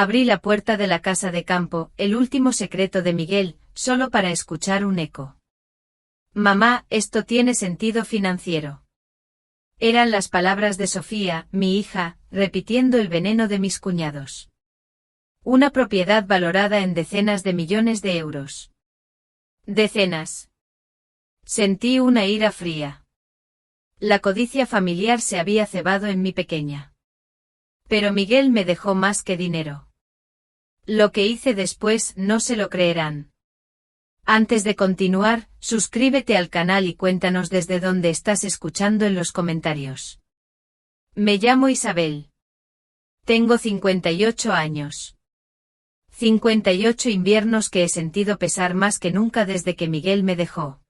Abrí la puerta de la casa de campo, el último secreto de Miguel, solo para escuchar un eco. Mamá, esto tiene sentido financiero. Eran las palabras de Sofía, mi hija, repitiendo el veneno de mis cuñados. Una propiedad valorada en decenas de millones de euros. Decenas. Sentí una ira fría. La codicia familiar se había cebado en mi pequeña. Pero Miguel me dejó más que dinero. Lo que hice después no se lo creerán. Antes de continuar, suscríbete al canal y cuéntanos desde dónde estás escuchando en los comentarios. Me llamo Isabel. Tengo 58 años. 58 inviernos que he sentido pesar más que nunca desde que Miguel me dejó.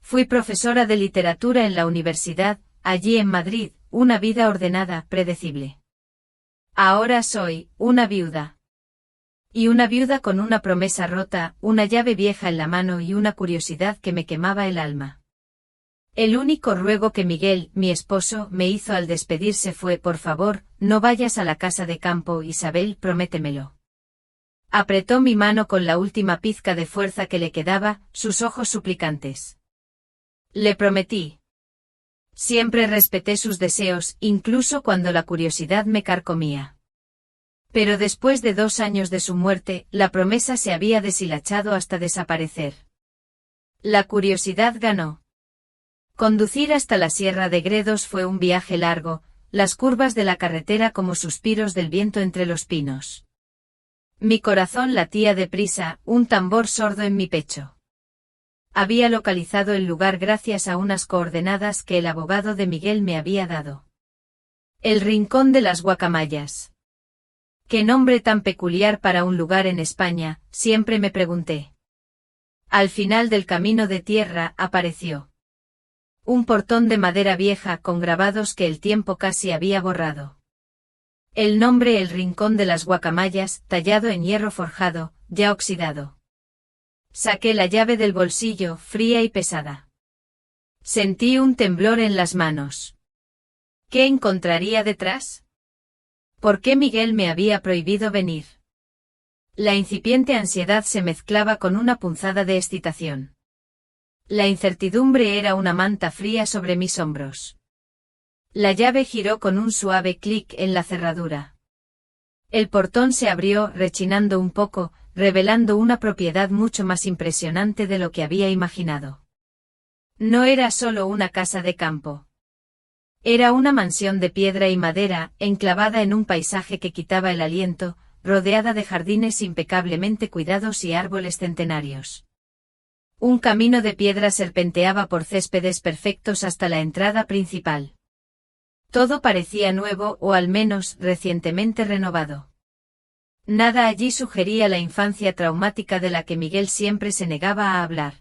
Fui profesora de literatura en la universidad, allí en Madrid, una vida ordenada, predecible. Ahora soy una viuda. Y una viuda con una promesa rota, una llave vieja en la mano y una curiosidad que me quemaba el alma. El único ruego que Miguel, mi esposo, me hizo al despedirse fue: por favor, no vayas a la casa de campo, Isabel, prométemelo. Apretó mi mano con la última pizca de fuerza que le quedaba, sus ojos suplicantes. Le prometí. Siempre respeté sus deseos, incluso cuando la curiosidad me carcomía. Pero después de 2 años de su muerte, la promesa se había deshilachado hasta desaparecer. La curiosidad ganó. Conducir hasta la Sierra de Gredos fue un viaje largo, las curvas de la carretera como suspiros del viento entre los pinos. Mi corazón latía deprisa, un tambor sordo en mi pecho. Había localizado el lugar gracias a unas coordenadas que el abogado de Miguel me había dado. El Rincón de las Guacamayas. ¿Qué nombre tan peculiar para un lugar en España?, siempre me pregunté. Al final del camino de tierra apareció un portón de madera vieja con grabados que el tiempo casi había borrado. El nombre: El Rincón de las Guacamayas, tallado en hierro forjado, ya oxidado. Saqué la llave del bolsillo, fría y pesada. Sentí un temblor en las manos. ¿Qué encontraría detrás? ¿Por qué Miguel me había prohibido venir? La incipiente ansiedad se mezclaba con una punzada de excitación. La incertidumbre era una manta fría sobre mis hombros. La llave giró con un suave clic en la cerradura. El portón se abrió, rechinando un poco, revelando una propiedad mucho más impresionante de lo que había imaginado. No era solo una casa de campo. Era una mansión de piedra y madera, enclavada en un paisaje que quitaba el aliento, rodeada de jardines impecablemente cuidados y árboles centenarios. Un camino de piedra serpenteaba por céspedes perfectos hasta la entrada principal. Todo parecía nuevo, o al menos recientemente renovado. Nada allí sugería la infancia traumática de la que Miguel siempre se negaba a hablar.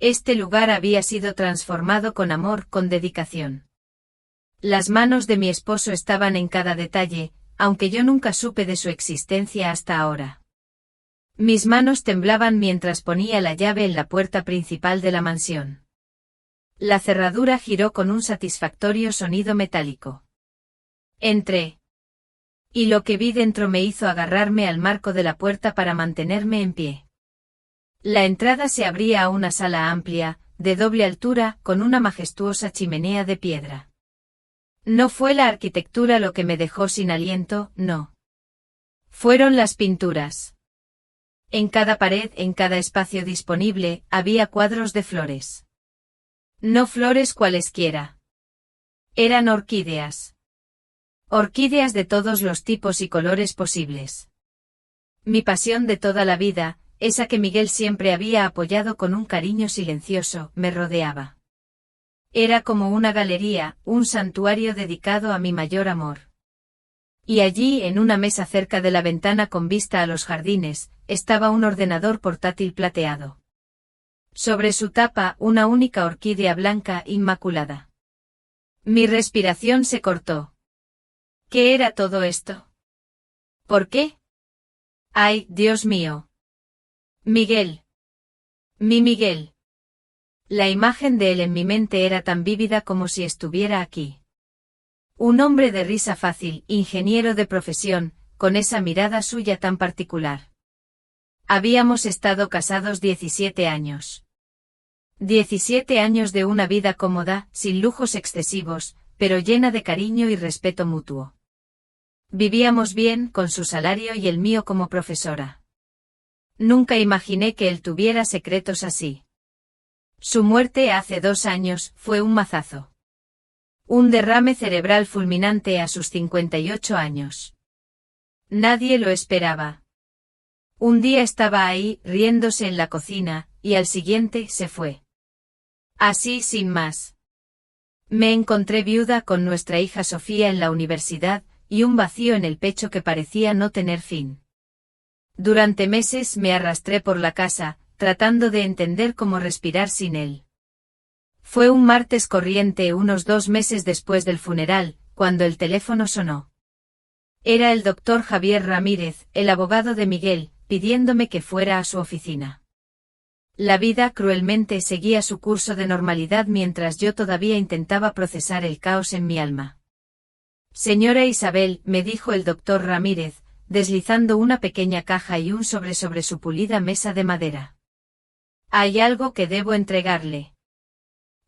Este lugar había sido transformado con amor, con dedicación. Las manos de mi esposo estaban en cada detalle, aunque yo nunca supe de su existencia hasta ahora. Mis manos temblaban mientras ponía la llave en la puerta principal de la mansión. La cerradura giró con un satisfactorio sonido metálico. Entré. Y lo que vi dentro me hizo agarrarme al marco de la puerta para mantenerme en pie. La entrada se abría a una sala amplia, de doble altura, con una majestuosa chimenea de piedra. No fue la arquitectura lo que me dejó sin aliento, no. Fueron las pinturas. En cada pared, en cada espacio disponible, había cuadros de flores. No flores cualesquiera. Eran orquídeas. Orquídeas de todos los tipos y colores posibles. Mi pasión de toda la vida, esa que Miguel siempre había apoyado con un cariño silencioso, me rodeaba. Era como una galería, un santuario dedicado a mi mayor amor. Y allí, en una mesa cerca de la ventana con vista a los jardines, estaba un ordenador portátil plateado. Sobre su tapa, una única orquídea blanca inmaculada. Mi respiración se cortó. ¿Qué era todo esto? ¿Por qué? ¡Ay, Dios mío! Miguel. Mi Miguel. La imagen de él en mi mente era tan vívida como si estuviera aquí. Un hombre de risa fácil, ingeniero de profesión, con esa mirada suya tan particular. Habíamos estado casados 17 años. 17 años de una vida cómoda, sin lujos excesivos, pero llena de cariño y respeto mutuo. Vivíamos bien, con su salario y el mío como profesora. Nunca imaginé que él tuviera secretos así. Su muerte hace 2 años fue un mazazo. Un derrame cerebral fulminante a sus 58 años. Nadie lo esperaba. Un día estaba ahí, riéndose en la cocina, y al siguiente se fue. Así sin más. Me encontré viuda con nuestra hija Sofía en la universidad, y un vacío en el pecho que parecía no tener fin. Durante meses me arrastré por la casa, tratando de entender cómo respirar sin él. Fue un martes corriente unos 2 meses después del funeral, cuando el teléfono sonó. Era el doctor Javier Ramírez, el abogado de Miguel, pidiéndome que fuera a su oficina. La vida cruelmente seguía su curso de normalidad mientras yo todavía intentaba procesar el caos en mi alma. Señora Isabel, me dijo el doctor Ramírez, deslizando una pequeña caja y un sobre su pulida mesa de madera. Hay algo que debo entregarle.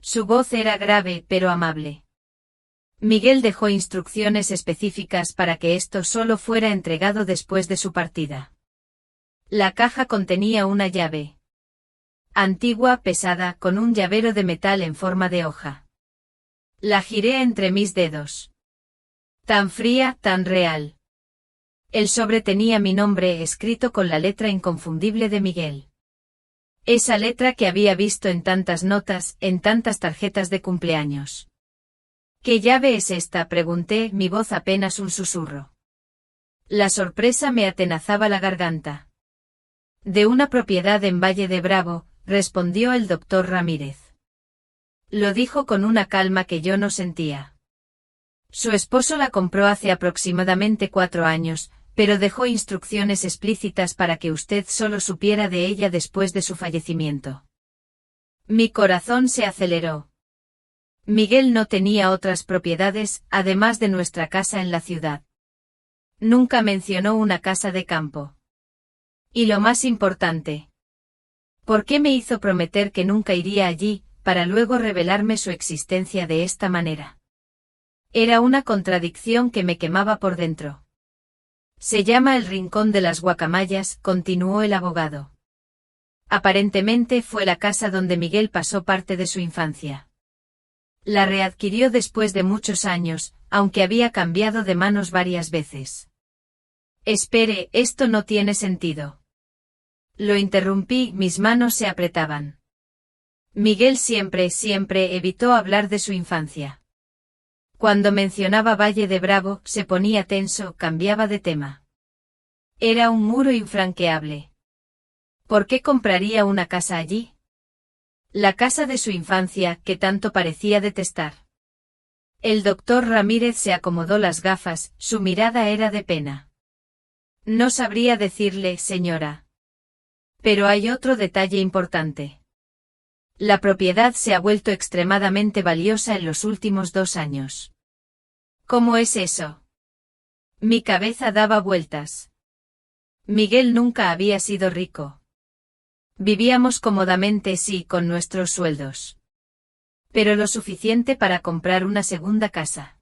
Su voz era grave pero amable. Miguel dejó instrucciones específicas para que esto solo fuera entregado después de su partida. La caja contenía una llave. Antigua, pesada, con un llavero de metal en forma de hoja. La giré entre mis dedos. Tan fría, tan real. El sobre tenía mi nombre escrito con la letra inconfundible de Miguel. Esa letra que había visto en tantas notas, en tantas tarjetas de cumpleaños. ¿Qué llave es esta?, pregunté, mi voz apenas un susurro. La sorpresa me atenazaba la garganta. De una propiedad en Valle de Bravo, respondió el doctor Ramírez. Lo dijo con una calma que yo no sentía. Su esposo la compró hace aproximadamente 4 años, pero dejó instrucciones explícitas para que usted solo supiera de ella después de su fallecimiento. Mi corazón se aceleró. Miguel no tenía otras propiedades, además de nuestra casa en la ciudad. Nunca mencionó una casa de campo. Y lo más importante. ¿Por qué me hizo prometer que nunca iría allí, para luego revelarme su existencia de esta manera? Era una contradicción que me quemaba por dentro. Se llama el Rincón de las Guacamayas, continuó el abogado. Aparentemente fue la casa donde Miguel pasó parte de su infancia. La readquirió después de muchos años, aunque había cambiado de manos varias veces. Espere, esto no tiene sentido. Lo interrumpí, mis manos se apretaban. Miguel siempre evitó hablar de su infancia. Cuando mencionaba Valle de Bravo, se ponía tenso, cambiaba de tema. Era un muro infranqueable. ¿Por qué compraría una casa allí? La casa de su infancia, que tanto parecía detestar. El doctor Ramírez se acomodó las gafas, su mirada era de pena. No sabría decirle, señora. Pero hay otro detalle importante. La propiedad se ha vuelto extremadamente valiosa en los últimos 2 años. ¿Cómo es eso? Mi cabeza daba vueltas. Miguel nunca había sido rico. Vivíamos cómodamente, sí, con nuestros sueldos. Pero lo suficiente para comprar una segunda casa.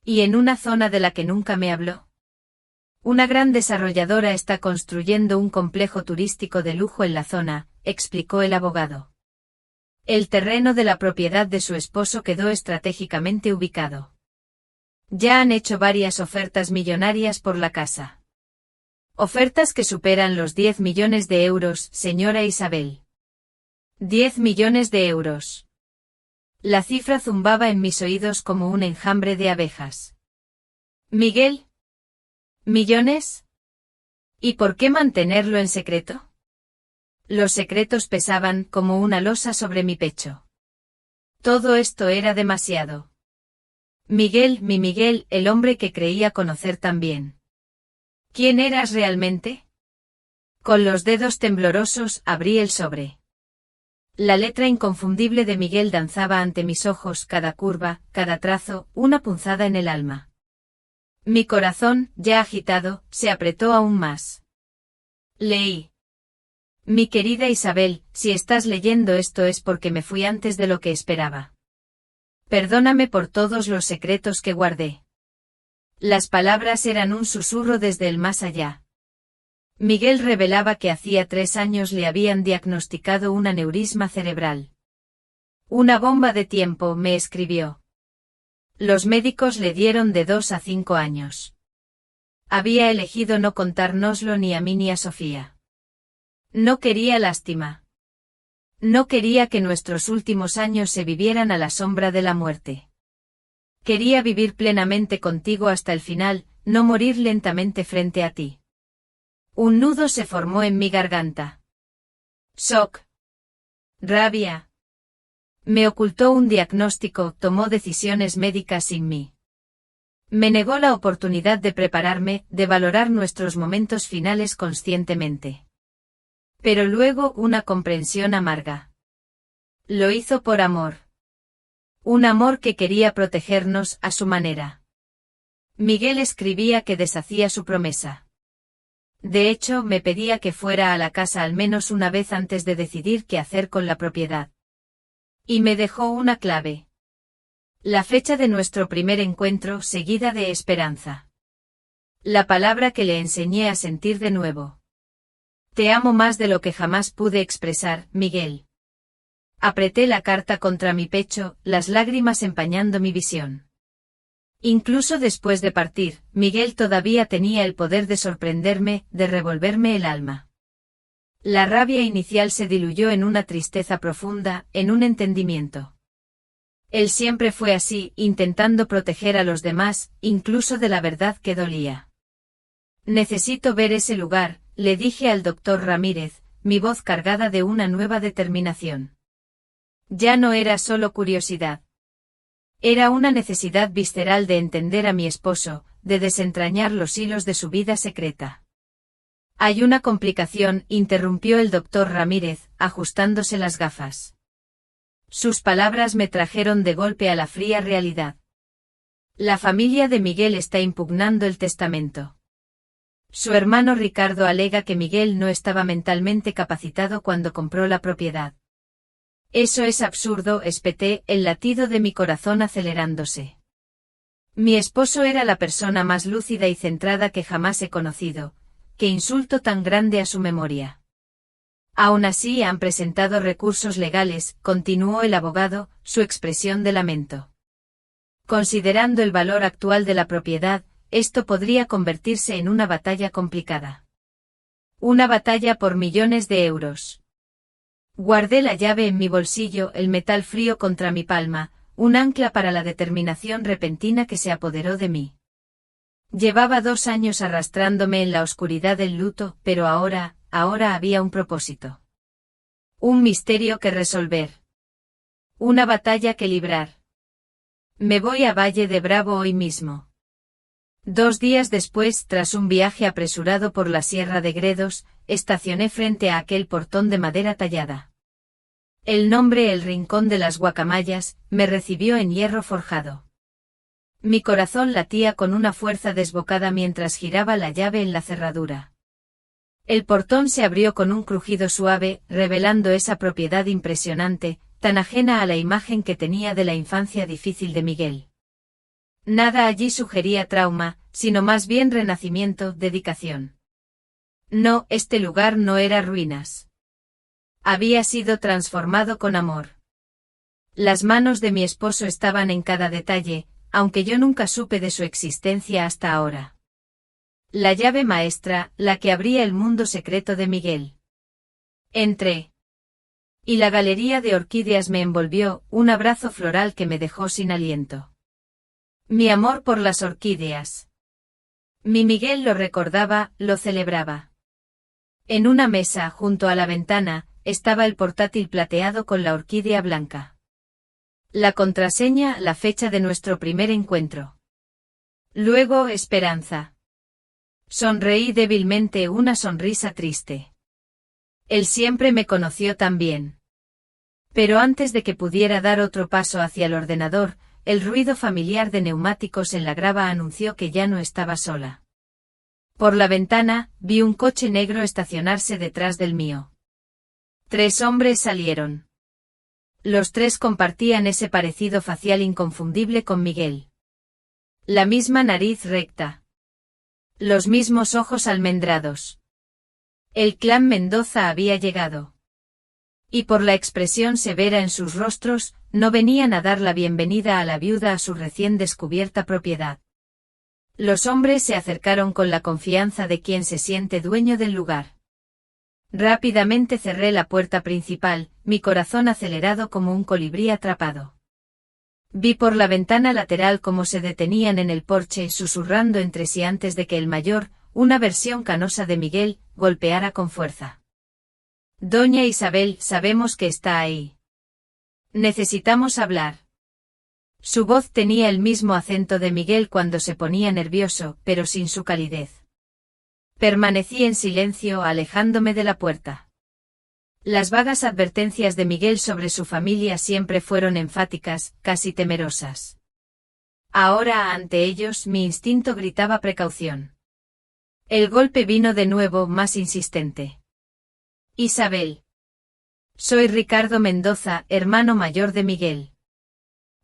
Y en una zona de la que nunca me habló. Una gran desarrolladora está construyendo un complejo turístico de lujo en la zona, explicó el abogado. El terreno de la propiedad de su esposo quedó estratégicamente ubicado. Ya han hecho varias ofertas millonarias por la casa. Ofertas que superan los 10 millones de euros, señora Isabel. 10 millones de euros. La cifra zumbaba en mis oídos como un enjambre de abejas. Miguel. ¿Millones? ¿Y por qué mantenerlo en secreto? Los secretos pesaban como una losa sobre mi pecho. Todo esto era demasiado. Miguel, mi Miguel, el hombre que creía conocer tan bien. ¿Quién eras realmente? Con los dedos temblorosos abrí el sobre. La letra inconfundible de Miguel danzaba ante mis ojos, cada curva, cada trazo, una punzada en el alma. Mi corazón, ya agitado, se apretó aún más. Leí. Mi querida Isabel, si estás leyendo esto es porque me fui antes de lo que esperaba. Perdóname por todos los secretos que guardé. Las palabras eran un susurro desde el más allá. Miguel revelaba que hacía 3 años le habían diagnosticado un aneurisma cerebral. Una bomba de tiempo, me escribió. Los médicos le dieron de 2 a 5 años. Había elegido no contárnoslo ni a mí ni a Sofía. No quería lástima. No quería que nuestros últimos años se vivieran a la sombra de la muerte. Quería vivir plenamente contigo hasta el final, no morir lentamente frente a ti. Un nudo se formó en mi garganta. Shock. Rabia. Me ocultó un diagnóstico, tomó decisiones médicas sin mí. Me negó la oportunidad de prepararme, de valorar nuestros momentos finales conscientemente. Pero luego una comprensión amarga. Lo hizo por amor. Un amor que quería protegernos a su manera. Miguel escribía que deshacía su promesa. De hecho, me pedía que fuera a la casa al menos una vez antes de decidir qué hacer con la propiedad. Y me dejó una clave. La fecha de nuestro primer encuentro, seguida de esperanza. La palabra que le enseñé a sentir de nuevo. Te amo más de lo que jamás pude expresar, Miguel. Apreté la carta contra mi pecho, las lágrimas empañando mi visión. Incluso después de partir, Miguel todavía tenía el poder de sorprenderme, de revolverme el alma. La rabia inicial se diluyó en una tristeza profunda, en un entendimiento. Él siempre fue así, intentando proteger a los demás, incluso de la verdad que dolía. Necesito ver ese lugar, le dije al doctor Ramírez, mi voz cargada de una nueva determinación. Ya no era solo curiosidad. Era una necesidad visceral de entender a mi esposo, de desentrañar los hilos de su vida secreta. Hay una complicación, interrumpió el doctor Ramírez, ajustándose las gafas. Sus palabras me trajeron de golpe a la fría realidad. La familia de Miguel está impugnando el testamento. Su hermano Ricardo alega que Miguel no estaba mentalmente capacitado cuando compró la propiedad. Eso es absurdo, espeté, el latido de mi corazón acelerándose. Mi esposo era la persona más lúcida y centrada que jamás he conocido. Qué insulto tan grande a su memoria. Aún así han presentado recursos legales, continuó el abogado, su expresión de lamento. Considerando el valor actual de la propiedad, esto podría convertirse en una batalla complicada. Una batalla por millones de euros. Guardé la llave en mi bolsillo, el metal frío contra mi palma, un ancla para la determinación repentina que se apoderó de mí. Llevaba 2 años arrastrándome en la oscuridad del luto, pero ahora había un propósito. Un misterio que resolver. Una batalla que librar. Me voy a Valle de Bravo hoy mismo. 2 días después, tras un viaje apresurado por la Sierra de Gredos, estacioné frente a aquel portón de madera tallada. El nombre El Rincón de las Guacamayas me recibió en hierro forjado. Mi corazón latía con una fuerza desbocada mientras giraba la llave en la cerradura. El portón se abrió con un crujido suave, revelando esa propiedad impresionante, tan ajena a la imagen que tenía de la infancia difícil de Miguel. Nada allí sugería trauma, sino más bien renacimiento, dedicación. No, este lugar no era ruinas. Había sido transformado con amor. Las manos de mi esposo estaban en cada detalle, aunque yo nunca supe de su existencia hasta ahora. La llave maestra, la que abría el mundo secreto de Miguel. Entré. Y la galería de orquídeas me envolvió, un abrazo floral que me dejó sin aliento. Mi amor por las orquídeas. Mi Miguel lo recordaba, lo celebraba. En una mesa, junto a la ventana, estaba el portátil plateado con la orquídea blanca. La contraseña, la fecha de nuestro primer encuentro. Luego, esperanza. Sonreí débilmente, una sonrisa triste. Él siempre me conoció tan bien. Pero antes de que pudiera dar otro paso hacia el ordenador, el ruido familiar de neumáticos en la grava anunció que ya no estaba sola. Por la ventana, vi un coche negro estacionarse detrás del mío. 3 hombres salieron. Los 3 compartían ese parecido facial inconfundible con Miguel. La misma nariz recta. Los mismos ojos almendrados. El clan Mendoza había llegado. Y por la expresión severa en sus rostros, no venían a dar la bienvenida a la viuda a su recién descubierta propiedad. Los hombres se acercaron con la confianza de quien se siente dueño del lugar. Rápidamente cerré la puerta principal, mi corazón acelerado como un colibrí atrapado. Vi por la ventana lateral cómo se detenían en el porche susurrando entre sí antes de que el mayor, una versión canosa de Miguel, golpeara con fuerza. Doña Isabel, sabemos que está ahí. Necesitamos hablar. Su voz tenía el mismo acento de Miguel cuando se ponía nervioso, pero sin su calidez. Permanecí en silencio, alejándome de la puerta. Las vagas advertencias de Miguel sobre su familia siempre fueron enfáticas, casi temerosas. Ahora, ante ellos, mi instinto gritaba precaución. El golpe vino de nuevo, más insistente. Isabel. Soy Ricardo Mendoza, hermano mayor de Miguel.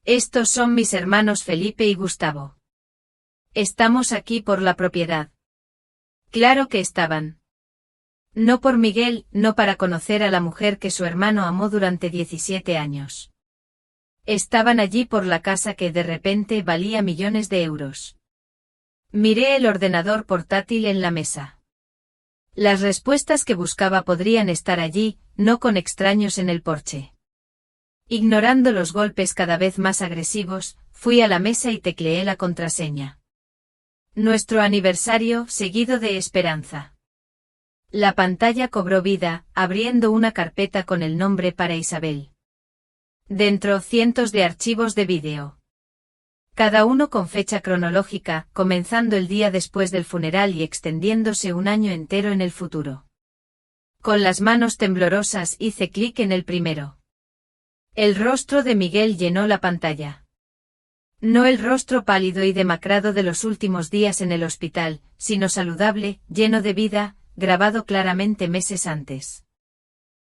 Estos son mis hermanos Felipe y Gustavo. Estamos aquí por la propiedad. Claro que estaban. No por Miguel, no para conocer a la mujer que su hermano amó durante 17 años. Estaban allí por la casa que de repente valía millones de euros. Miré el ordenador portátil en la mesa. Las respuestas que buscaba podrían estar allí, no con extraños en el porche. Ignorando los golpes cada vez más agresivos, fui a la mesa y tecleé la contraseña. Nuestro aniversario, seguido de Esperanza. La pantalla cobró vida, abriendo una carpeta con el nombre para Isabel. Dentro cientos de archivos de vídeo. Cada uno con fecha cronológica, comenzando el día después del funeral y extendiéndose un año entero en el futuro. Con las manos temblorosas hice clic en el primero. El rostro de Miguel llenó la pantalla. No el rostro pálido y demacrado de los últimos días en el hospital, sino saludable, lleno de vida, grabado claramente meses antes.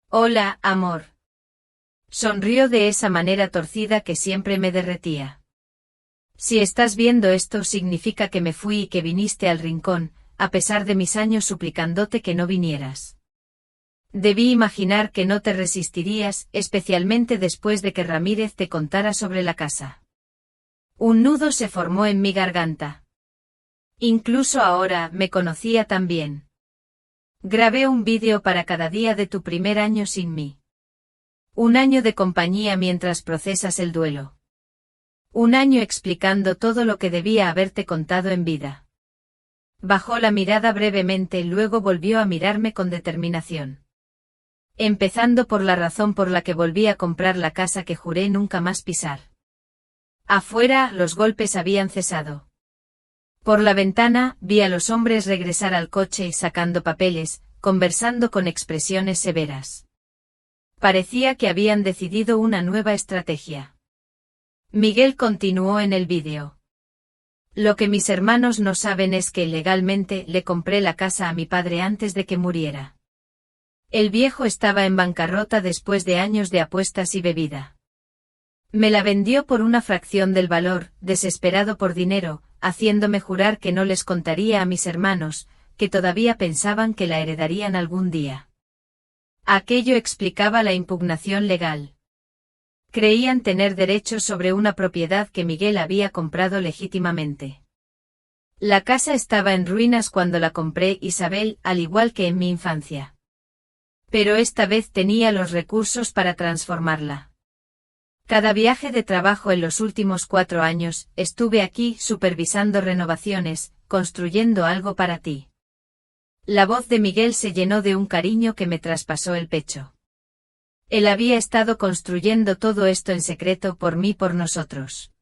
Hola, amor. Sonrió de esa manera torcida que siempre me derretía. Si estás viendo esto significa que me fui y que viniste al rincón, a pesar de mis años suplicándote que no vinieras. Debí imaginar que no te resistirías, especialmente después de que Ramírez te contara sobre la casa. Un nudo se formó en mi garganta. Incluso ahora me conocía tan bien. Grabé un vídeo para cada día de tu primer año sin mí. Un año de compañía mientras procesas el duelo. Un año explicando todo lo que debía haberte contado en vida. Bajó la mirada brevemente, luego volvió a mirarme con determinación. Empezando por la razón por la que volví a comprar la casa que juré nunca más pisar. Afuera, los golpes habían cesado. Por la ventana, vi a los hombres regresar al coche y sacando papeles, conversando con expresiones severas. Parecía que habían decidido una nueva estrategia. Miguel continuó en el vídeo. Lo que mis hermanos no saben es que legalmente le compré la casa a mi padre antes de que muriera. El viejo estaba en bancarrota después de años de apuestas y bebida. Me la vendió por una fracción del valor, desesperado por dinero, haciéndome jurar que no les contaría a mis hermanos, que todavía pensaban que la heredarían algún día. Aquello explicaba la impugnación legal. Creían tener derechos sobre una propiedad que Miguel había comprado legítimamente. La casa estaba en ruinas cuando la compré, Isabel, al igual que en mi infancia. Pero esta vez tenía los recursos para transformarla. Cada viaje de trabajo en los últimos 4 años, estuve aquí supervisando renovaciones, construyendo algo para ti. La voz de Miguel se llenó de un cariño que me traspasó el pecho. Él había estado construyendo todo esto en secreto por mí, por nosotros.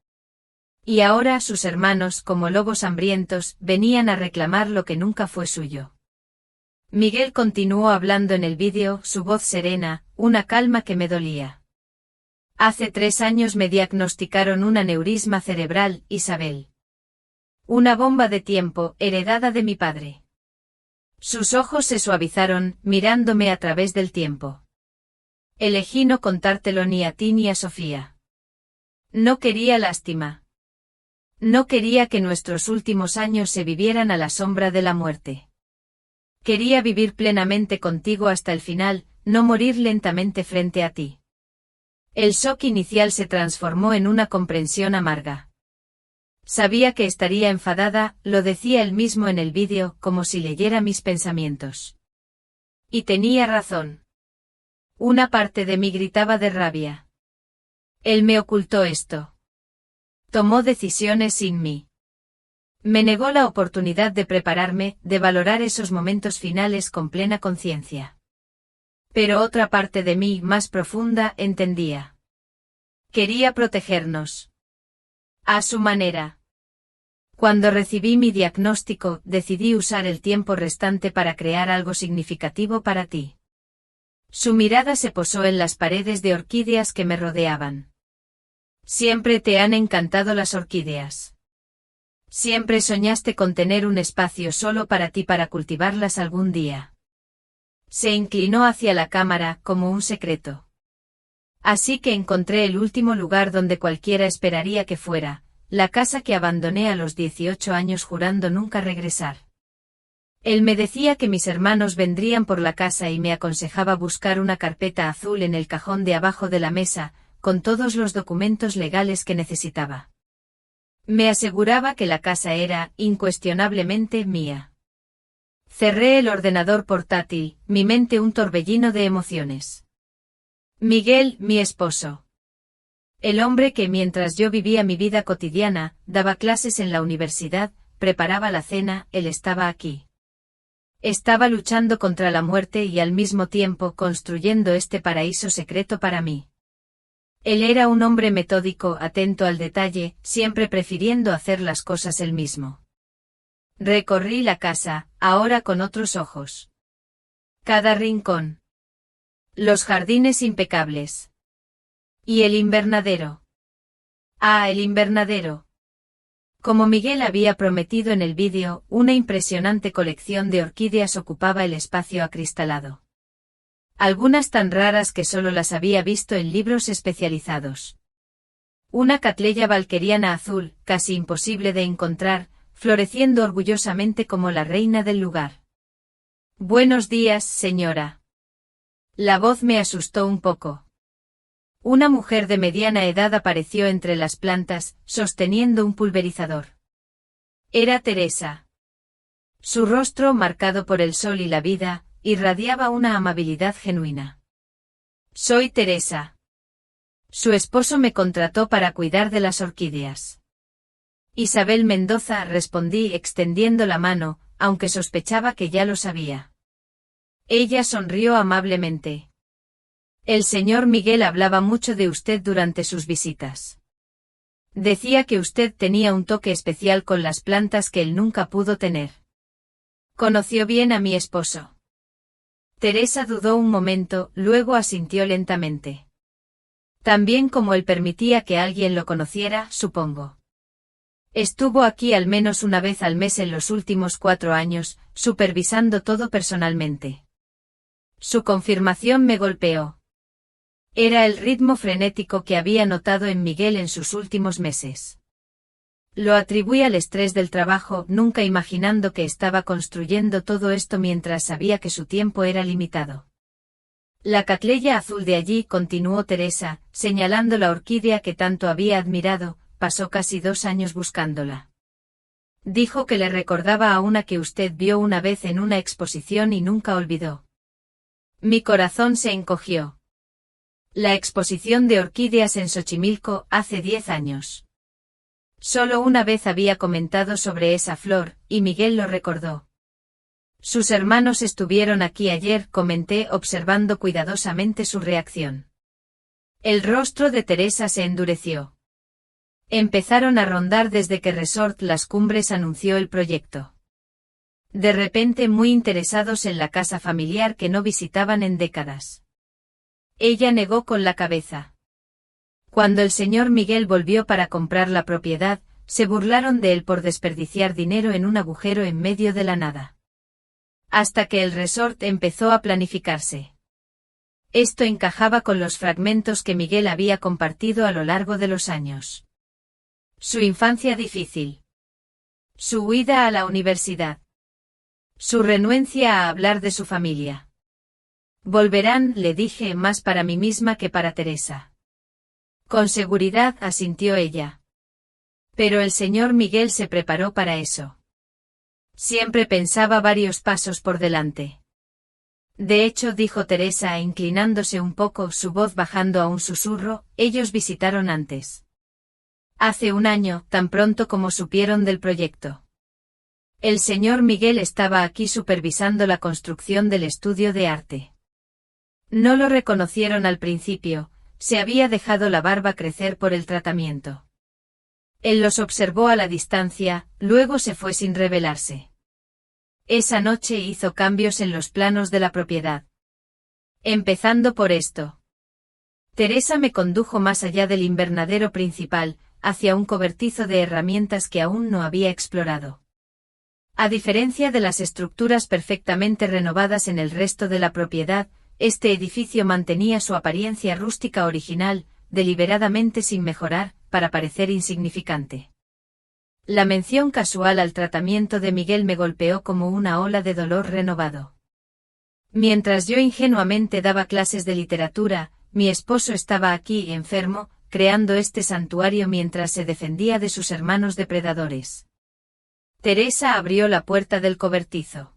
Y ahora sus hermanos, como lobos hambrientos, venían a reclamar lo que nunca fue suyo. Miguel continuó hablando en el vídeo, su voz serena, una calma que me dolía. Hace 3 años me diagnosticaron un aneurisma cerebral, Isabel. Una bomba de tiempo, heredada de mi padre. Sus ojos se suavizaron, mirándome a través del tiempo. Elegí no contártelo ni a ti ni a Sofía. No quería lástima. No quería que nuestros últimos años se vivieran a la sombra de la muerte. Quería vivir plenamente contigo hasta el final, no morir lentamente frente a ti. El shock inicial se transformó en una comprensión amarga. Sabía que estaría enfadada, lo decía él mismo en el vídeo, como si leyera mis pensamientos. Y tenía razón. Una parte de mí gritaba de rabia. Él me ocultó esto. Tomó decisiones sin mí. Me negó la oportunidad de prepararme, de valorar esos momentos finales con plena conciencia. Pero otra parte de mí, más profunda, entendía. Quería protegernos. A su manera. Cuando recibí mi diagnóstico, decidí usar el tiempo restante para crear algo significativo para ti. Su mirada se posó en las paredes de orquídeas que me rodeaban. Siempre te han encantado las orquídeas. Siempre soñaste con tener un espacio solo para ti para cultivarlas algún día. Se inclinó hacia la cámara, como un secreto. Así que encontré el último lugar donde cualquiera esperaría que fuera, la casa que abandoné a los 18 años jurando nunca regresar. Él me decía que mis hermanos vendrían por la casa y me aconsejaba buscar una carpeta azul en el cajón de abajo de la mesa, con todos los documentos legales que necesitaba. Me aseguraba que la casa era, incuestionablemente, mía. Cerré el ordenador portátil, mi mente un torbellino de emociones. Miguel, mi esposo. El hombre que mientras yo vivía mi vida cotidiana, daba clases en la universidad, preparaba la cena, él estaba aquí. Estaba luchando contra la muerte y al mismo tiempo construyendo este paraíso secreto para mí. Él era un hombre metódico, atento al detalle, siempre prefiriendo hacer las cosas él mismo. Recorrí la casa, ahora con otros ojos. Cada rincón. Los jardines impecables. ¿Y el invernadero? Ah, el invernadero. Como Miguel había prometido en el vídeo, una impresionante colección de orquídeas ocupaba el espacio acristalado. Algunas tan raras que solo las había visto en libros especializados. Una catleya valqueriana azul, casi imposible de encontrar, floreciendo orgullosamente como la reina del lugar. Buenos días, señora. La voz me asustó un poco. Una mujer de mediana edad apareció entre las plantas, sosteniendo un pulverizador. Era Teresa. Su rostro, marcado por el sol y la vida, irradiaba una amabilidad genuina. Soy Teresa. Su esposo me contrató para cuidar de las orquídeas. Isabel Mendoza, respondí extendiendo la mano, aunque sospechaba que ya lo sabía. Ella sonrió amablemente. El señor Miguel hablaba mucho de usted durante sus visitas. Decía que usted tenía un toque especial con las plantas que él nunca pudo tener. ¿Conoció bien a mi esposo? Teresa dudó un momento, luego asintió lentamente. También como él permitía que alguien lo conociera, supongo. Estuvo aquí al menos una vez al mes en los últimos 4 años, supervisando todo personalmente. Su confirmación me golpeó. Era el ritmo frenético que había notado en Miguel en sus últimos meses. Lo atribuí al estrés del trabajo, nunca imaginando que estaba construyendo todo esto mientras sabía que su tiempo era limitado. La catleya azul de allí, continuó Teresa, señalando la orquídea que tanto había admirado, pasó casi 2 años buscándola. Dijo que le recordaba a una que usted vio una vez en una exposición y nunca olvidó. Mi corazón se encogió. La exposición de orquídeas en Xochimilco, hace 10 años. Solo una vez había comentado sobre esa flor, y Miguel lo recordó. Sus hermanos estuvieron aquí ayer, comenté observando cuidadosamente su reacción. El rostro de Teresa se endureció. Empezaron a rondar desde que Resort Las Cumbres anunció el proyecto. De repente muy interesados en la casa familiar que no visitaban en décadas. Ella negó con la cabeza. Cuando el señor Miguel volvió para comprar la propiedad, se burlaron de él por desperdiciar dinero en un agujero en medio de la nada. Hasta que el resort empezó a planificarse. Esto encajaba con los fragmentos que Miguel había compartido a lo largo de los años. Su infancia difícil. Su huida a la universidad. Su renuencia a hablar de su familia. Volverán, le dije, más para mí misma que para Teresa. Con seguridad, asintió ella. Pero el señor Miguel se preparó para eso. Siempre pensaba varios pasos por delante. De hecho, dijo Teresa, inclinándose un poco, su voz bajando a un susurro, ellos visitaron antes. Hace un año, tan pronto como supieron del proyecto. El señor Miguel estaba aquí supervisando la construcción del estudio de arte. No lo reconocieron al principio, se había dejado la barba crecer por el tratamiento. Él los observó a la distancia, luego se fue sin revelarse. Esa noche hizo cambios en los planos de la propiedad. Empezando por esto. Teresa me condujo más allá del invernadero principal, hacia un cobertizo de herramientas que aún no había explorado. A diferencia de las estructuras perfectamente renovadas en el resto de la propiedad, este edificio mantenía su apariencia rústica original, deliberadamente sin mejorar, para parecer insignificante. La mención casual al tratamiento de Miguel me golpeó como una ola de dolor renovado. Mientras yo ingenuamente daba clases de literatura, mi esposo estaba aquí, enfermo, creando este santuario mientras se defendía de sus hermanos depredadores. Teresa abrió la puerta del cobertizo.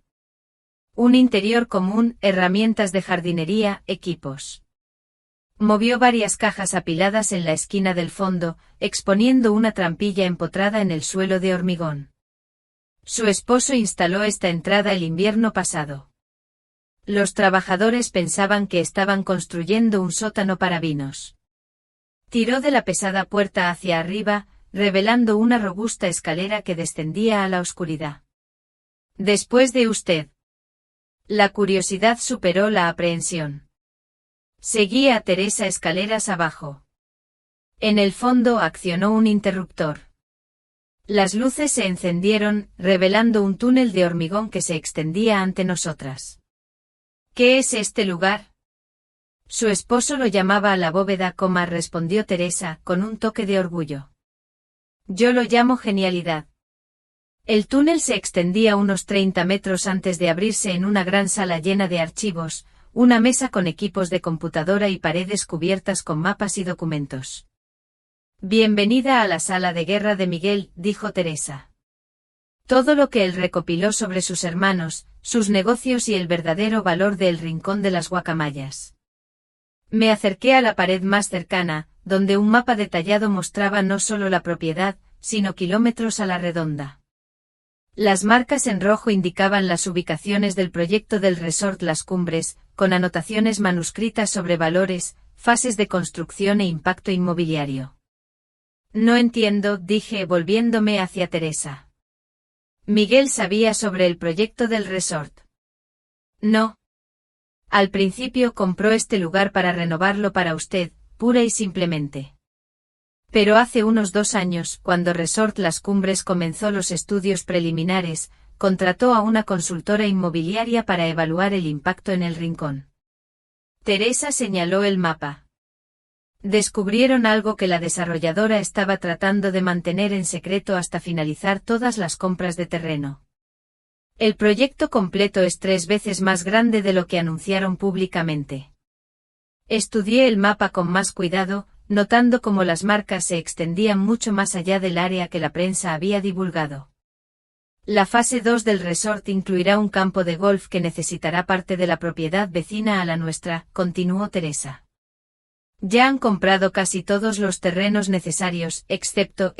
Un interior común, herramientas de jardinería, equipos. Movió varias cajas apiladas en la esquina del fondo, exponiendo una trampilla empotrada en el suelo de hormigón. Su esposo instaló esta entrada el invierno pasado. Los trabajadores pensaban que estaban construyendo un sótano para vinos. Tiró de la pesada puerta hacia arriba, revelando una robusta escalera que descendía a la oscuridad. Después de usted. La curiosidad superó la aprehensión. Seguía a Teresa escaleras abajo. En el fondo accionó un interruptor. Las luces se encendieron, revelando un túnel de hormigón que se extendía ante nosotras. ¿Qué es este lugar? Su esposo lo llamaba la bóveda, respondió Teresa, con un toque de orgullo. Yo lo llamo genialidad. El túnel se extendía unos 30 metros antes de abrirse en una gran sala llena de archivos, una mesa con equipos de computadora y paredes cubiertas con mapas y documentos. Bienvenida a la sala de guerra de Miguel, dijo Teresa. Todo lo que él recopiló sobre sus hermanos, sus negocios y el verdadero valor del rincón de las guacamayas. Me acerqué a la pared más cercana, donde un mapa detallado mostraba no solo la propiedad, sino kilómetros a la redonda. Las marcas en rojo indicaban las ubicaciones del proyecto del resort Las Cumbres, con anotaciones manuscritas sobre valores, fases de construcción e impacto inmobiliario. No entiendo, dije volviéndome hacia Teresa. ¿Miguel sabía sobre el proyecto del resort? No. Al principio compró este lugar para renovarlo para usted, pura y simplemente. Pero hace unos 2 años, cuando Resort Las Cumbres comenzó los estudios preliminares, contrató a una consultora inmobiliaria para evaluar el impacto en el rincón. Teresa señaló el mapa. Descubrieron algo que la desarrolladora estaba tratando de mantener en secreto hasta finalizar todas las compras de terreno. El proyecto completo es 3 veces más grande de lo que anunciaron públicamente. Estudié el mapa con más cuidado, notando cómo las marcas se extendían mucho más allá del área que la prensa había divulgado. La fase 2 del resort incluirá un campo de golf que necesitará parte de la propiedad vecina a la nuestra, continuó Teresa. Ya han comprado casi todos los terrenos necesarios, excepto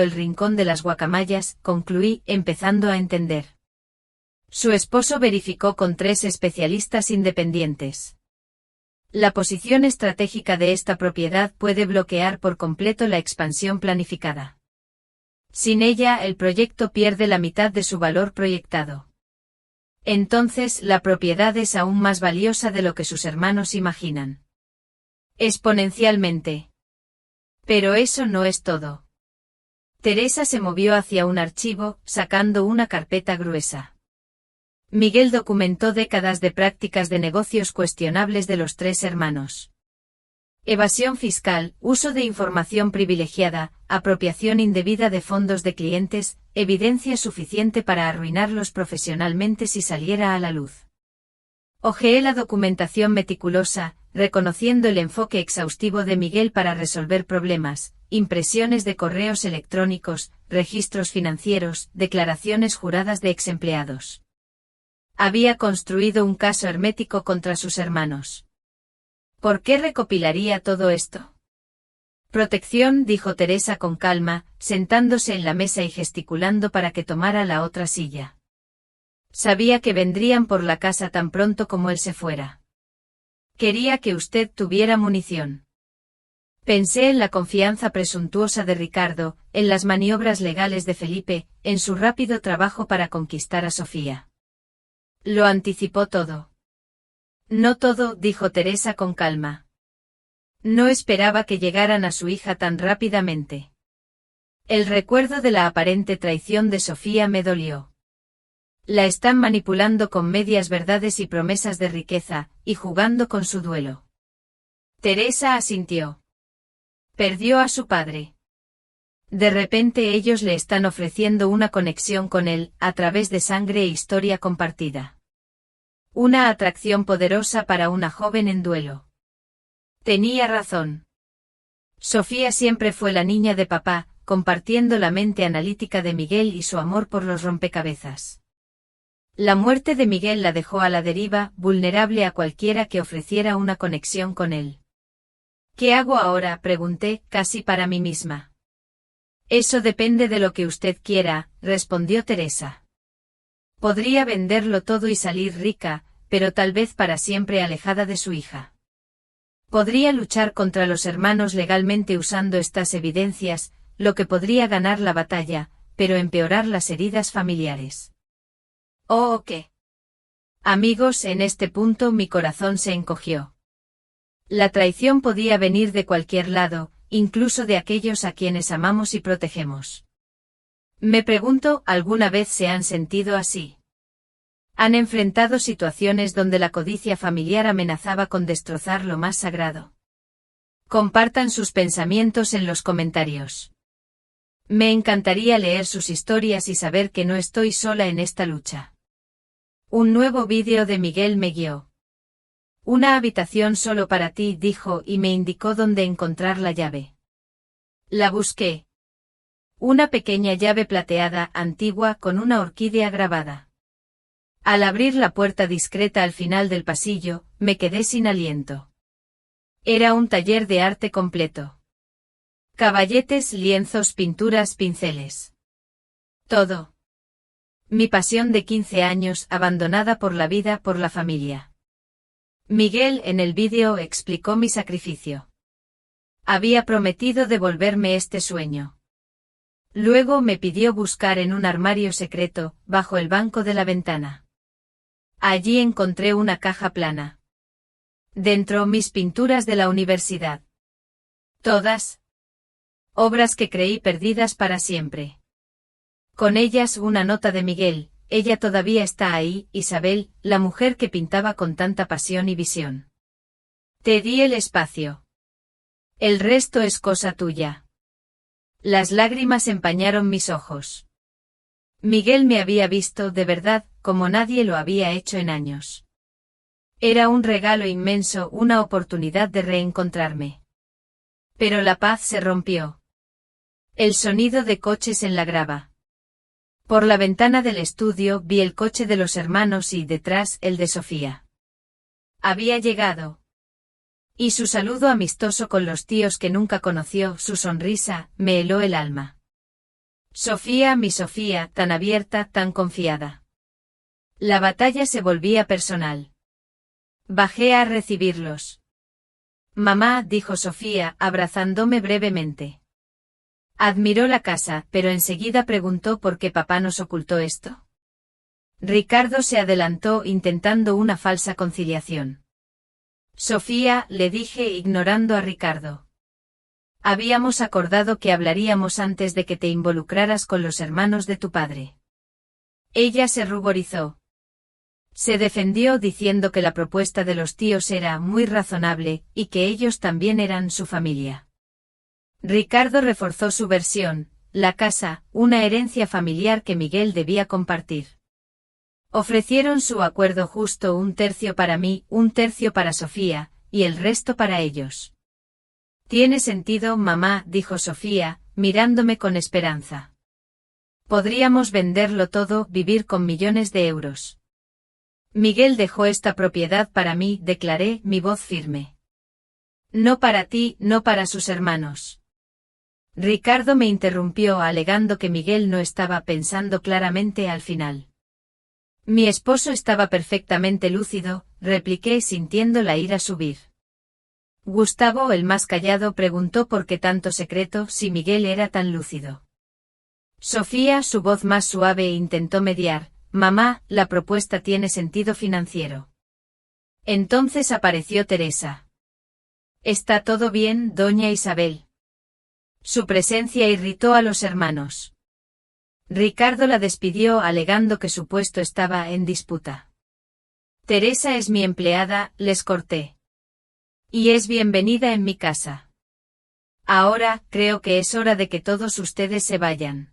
el rincón de las guacamayas, concluí, empezando a entender. Su esposo verificó con 3 especialistas independientes. La posición estratégica de esta propiedad puede bloquear por completo la expansión planificada. Sin ella, el proyecto pierde la mitad de su valor proyectado. Entonces, la propiedad es aún más valiosa de lo que sus hermanos imaginan. Exponencialmente. Pero eso no es todo. Teresa se movió hacia un archivo, sacando una carpeta gruesa. Miguel documentó décadas de prácticas de negocios cuestionables de los tres hermanos. Evasión fiscal, uso de información privilegiada, apropiación indebida de fondos de clientes, evidencia suficiente para arruinarlos profesionalmente si saliera a la luz. Hojeé la documentación meticulosa, reconociendo el enfoque exhaustivo de Miguel para resolver problemas, impresiones de correos electrónicos, registros financieros, declaraciones juradas de exempleados. Había construido un caso hermético contra sus hermanos. ¿Por qué recopilaría todo esto? Protección, dijo Teresa con calma, sentándose en la mesa y gesticulando para que tomara la otra silla. Sabía que vendrían por la casa tan pronto como él se fuera. Quería que usted tuviera munición. Pensé en la confianza presuntuosa de Ricardo, en las maniobras legales de Felipe, en su rápido trabajo para conquistar a Sofía. Lo anticipó todo. No todo, dijo Teresa con calma. No esperaba que llegaran a su hija tan rápidamente. El recuerdo de la aparente traición de Sofía me dolió. La están manipulando con medias verdades y promesas de riqueza, y jugando con su duelo. Teresa asintió. Perdió a su padre. De repente ellos le están ofreciendo una conexión con él, a través de sangre e historia compartida. Una atracción poderosa para una joven en duelo. Tenía razón. Sofía siempre fue la niña de papá, compartiendo la mente analítica de Miguel y su amor por los rompecabezas. La muerte de Miguel la dejó a la deriva, vulnerable a cualquiera que ofreciera una conexión con él. ¿Qué hago ahora?, pregunté, casi para mí misma. Eso depende de lo que usted quiera, respondió Teresa. Podría venderlo todo y salir rica, pero tal vez para siempre alejada de su hija. Podría luchar contra los hermanos legalmente usando estas evidencias, lo que podría ganar la batalla, pero empeorar las heridas familiares. ¿Oh, qué? Amigos, en este punto mi corazón se encogió. La traición podía venir de cualquier lado, incluso de aquellos a quienes amamos y protegemos. Me pregunto, ¿alguna vez se han sentido así? ¿Han enfrentado situaciones donde la codicia familiar amenazaba con destrozar lo más sagrado? Compartan sus pensamientos en los comentarios. Me encantaría leer sus historias y saber que no estoy sola en esta lucha. Un nuevo vídeo de Miguel me guió. Una habitación solo para ti, dijo, y me indicó dónde encontrar la llave. La busqué. Una pequeña llave plateada, antigua, con una orquídea grabada. Al abrir la puerta discreta al final del pasillo, me quedé sin aliento. Era un taller de arte completo. Caballetes, lienzos, pinturas, pinceles. Todo. Mi pasión de 15 años, abandonada por la vida, por la familia. Miguel en el vídeo explicó mi sacrificio. Había prometido devolverme este sueño. Luego me pidió buscar en un armario secreto, bajo el banco de la ventana. Allí encontré una caja plana. Dentro mis pinturas de la universidad. Todas. Obras que creí perdidas para siempre. Con ellas una nota de Miguel, ella todavía está ahí, Isabel, la mujer que pintaba con tanta pasión y visión. Te di el espacio. El resto es cosa tuya. Las lágrimas empañaron mis ojos. Miguel me había visto, de verdad, como nadie lo había hecho en años. Era un regalo inmenso, una oportunidad de reencontrarme. Pero la paz se rompió. El sonido de coches en la grava. Por la ventana del estudio vi el coche de los hermanos y, detrás, el de Sofía. Había llegado. Y su saludo amistoso con los tíos que nunca conoció, su sonrisa, me heló el alma. Sofía, mi Sofía, tan abierta, tan confiada. La batalla se volvía personal. Bajé a recibirlos. Mamá, dijo Sofía, abrazándome brevemente. Admiró la casa, pero enseguida preguntó por qué papá nos ocultó esto. Ricardo se adelantó intentando una falsa conciliación. Sofía, le dije ignorando a Ricardo. Habíamos acordado que hablaríamos antes de que te involucraras con los hermanos de tu padre. Ella se ruborizó. Se defendió diciendo que la propuesta de los tíos era muy razonable, y que ellos también eran su familia. Ricardo reforzó su versión: la casa, una herencia familiar que Miguel debía compartir. Ofrecieron su acuerdo justo: 1/3 para mí, 1/3 para Sofía, y el resto para ellos. Tiene sentido, mamá, dijo Sofía, mirándome con esperanza. Podríamos venderlo todo, vivir con millones de euros. Miguel dejó esta propiedad para mí, declaré, mi voz firme. No para ti, no para sus hermanos. Ricardo me interrumpió alegando que Miguel no estaba pensando claramente al final. Mi esposo estaba perfectamente lúcido, repliqué sintiendo la ira subir. Gustavo, el más callado, preguntó por qué tanto secreto si Miguel era tan lúcido. Sofía, su voz más suave, intentó mediar: mamá, la propuesta tiene sentido financiero. Entonces apareció Teresa. ¿Está todo bien, doña Isabel? Su presencia irritó a los hermanos. Ricardo la despidió alegando que su puesto estaba en disputa. Teresa es mi empleada, les corté. Y es bienvenida en mi casa. Ahora, creo que es hora de que todos ustedes se vayan.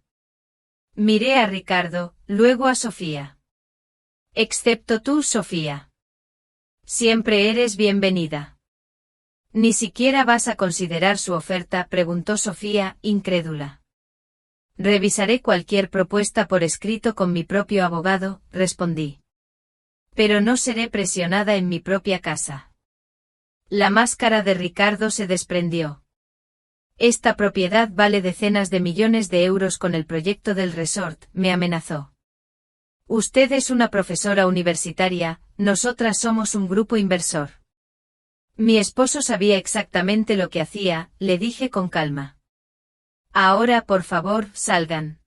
Miré a Ricardo, luego a Sofía. Excepto tú, Sofía. Siempre eres bienvenida. ¿Ni siquiera vas a considerar su oferta?, preguntó Sofía, incrédula. Revisaré cualquier propuesta por escrito con mi propio abogado, respondí. Pero no seré presionada en mi propia casa. La máscara de Ricardo se desprendió. Esta propiedad vale decenas de millones de euros con el proyecto del resort, me amenazó. Usted es una profesora universitaria, nosotras somos un grupo inversor. Mi esposo sabía exactamente lo que hacía, le dije con calma. Ahora, por favor, salgan.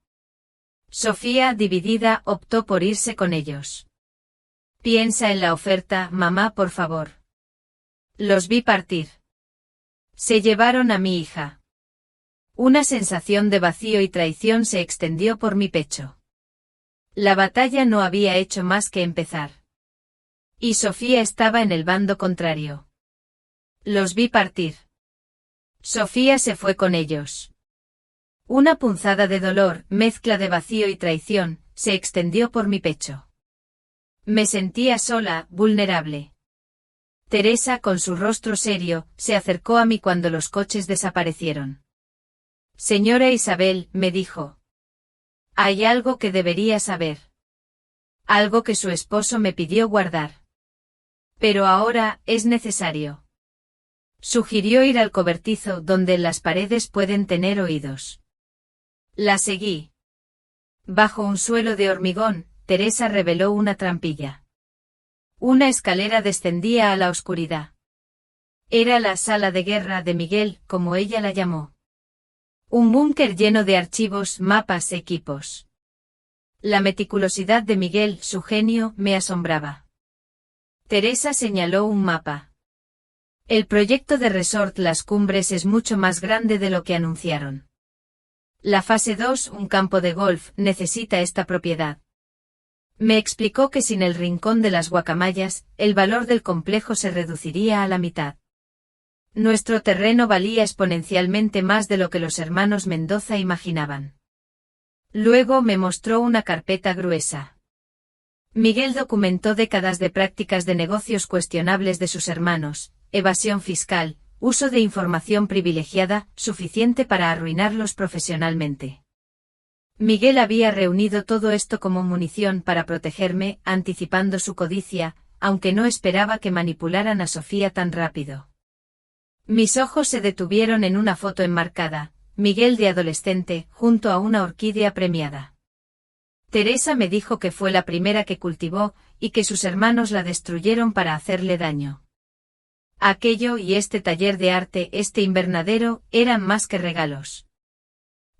Sofía, dividida, optó por irse con ellos. Piensa en la oferta, mamá, por favor. Los vi partir. Se llevaron a mi hija. Una sensación de vacío y traición se extendió por mi pecho. La batalla no había hecho más que empezar. Y Sofía estaba en el bando contrario. Los vi partir. Sofía se fue con ellos. Una punzada de dolor, mezcla de vacío y traición, se extendió por mi pecho. Me sentía sola, vulnerable. Teresa, con su rostro serio, se acercó a mí cuando los coches desaparecieron. Señora Isabel, me dijo. Hay algo que debería saber. Algo que su esposo me pidió guardar. Pero ahora, es necesario. Sugirió ir al cobertizo donde las paredes pueden tener oídos. La seguí. Bajo un suelo de hormigón, Teresa reveló una trampilla. Una escalera descendía a la oscuridad. Era la sala de guerra de Miguel, como ella la llamó. Un búnker lleno de archivos, mapas, equipos. La meticulosidad de Miguel, su genio, me asombraba. Teresa señaló un mapa. El proyecto de Resort Las Cumbres es mucho más grande de lo que anunciaron. La fase 2, un campo de golf, necesita esta propiedad. Me explicó que sin el rincón de las guacamayas, el valor del complejo se reduciría a la mitad. Nuestro terreno valía exponencialmente más de lo que los hermanos Mendoza imaginaban. Luego me mostró una carpeta gruesa. Miguel documentó décadas de prácticas de negocios cuestionables de sus hermanos, evasión fiscal, uso de información privilegiada, suficiente para arruinarlos profesionalmente. Miguel había reunido todo esto como munición para protegerme, anticipando su codicia, aunque no esperaba que manipularan a Sofía tan rápido. Mis ojos se detuvieron en una foto enmarcada, Miguel de adolescente, junto a una orquídea premiada. Teresa me dijo que fue la primera que cultivó, y que sus hermanos la destruyeron para hacerle daño. Aquello y este taller de arte, este invernadero, eran más que regalos.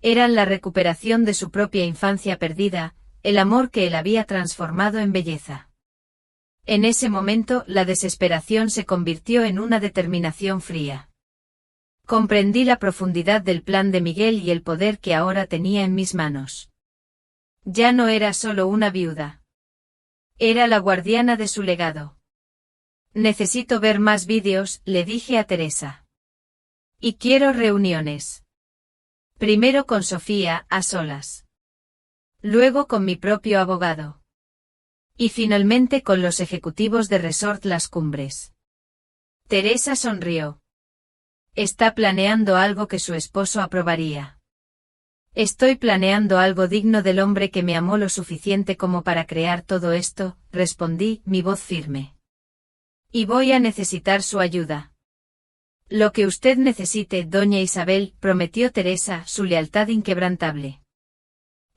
Eran la recuperación de su propia infancia perdida, el amor que él había transformado en belleza. En ese momento, la desesperación se convirtió en una determinación fría. Comprendí la profundidad del plan de Miguel y el poder que ahora tenía en mis manos. Ya no era solo una viuda. Era la guardiana de su legado. Necesito ver más vídeos, le dije a Teresa. Y quiero reuniones. Primero con Sofía, a solas. Luego con mi propio abogado. Y finalmente con los ejecutivos de Resort Las Cumbres. Teresa sonrió. Está planeando algo que su esposo aprobaría. Estoy planeando algo digno del hombre que me amó lo suficiente como para crear todo esto, respondí, mi voz firme. Y voy a necesitar su ayuda. Lo que usted necesite, doña Isabel, prometió Teresa, su lealtad inquebrantable.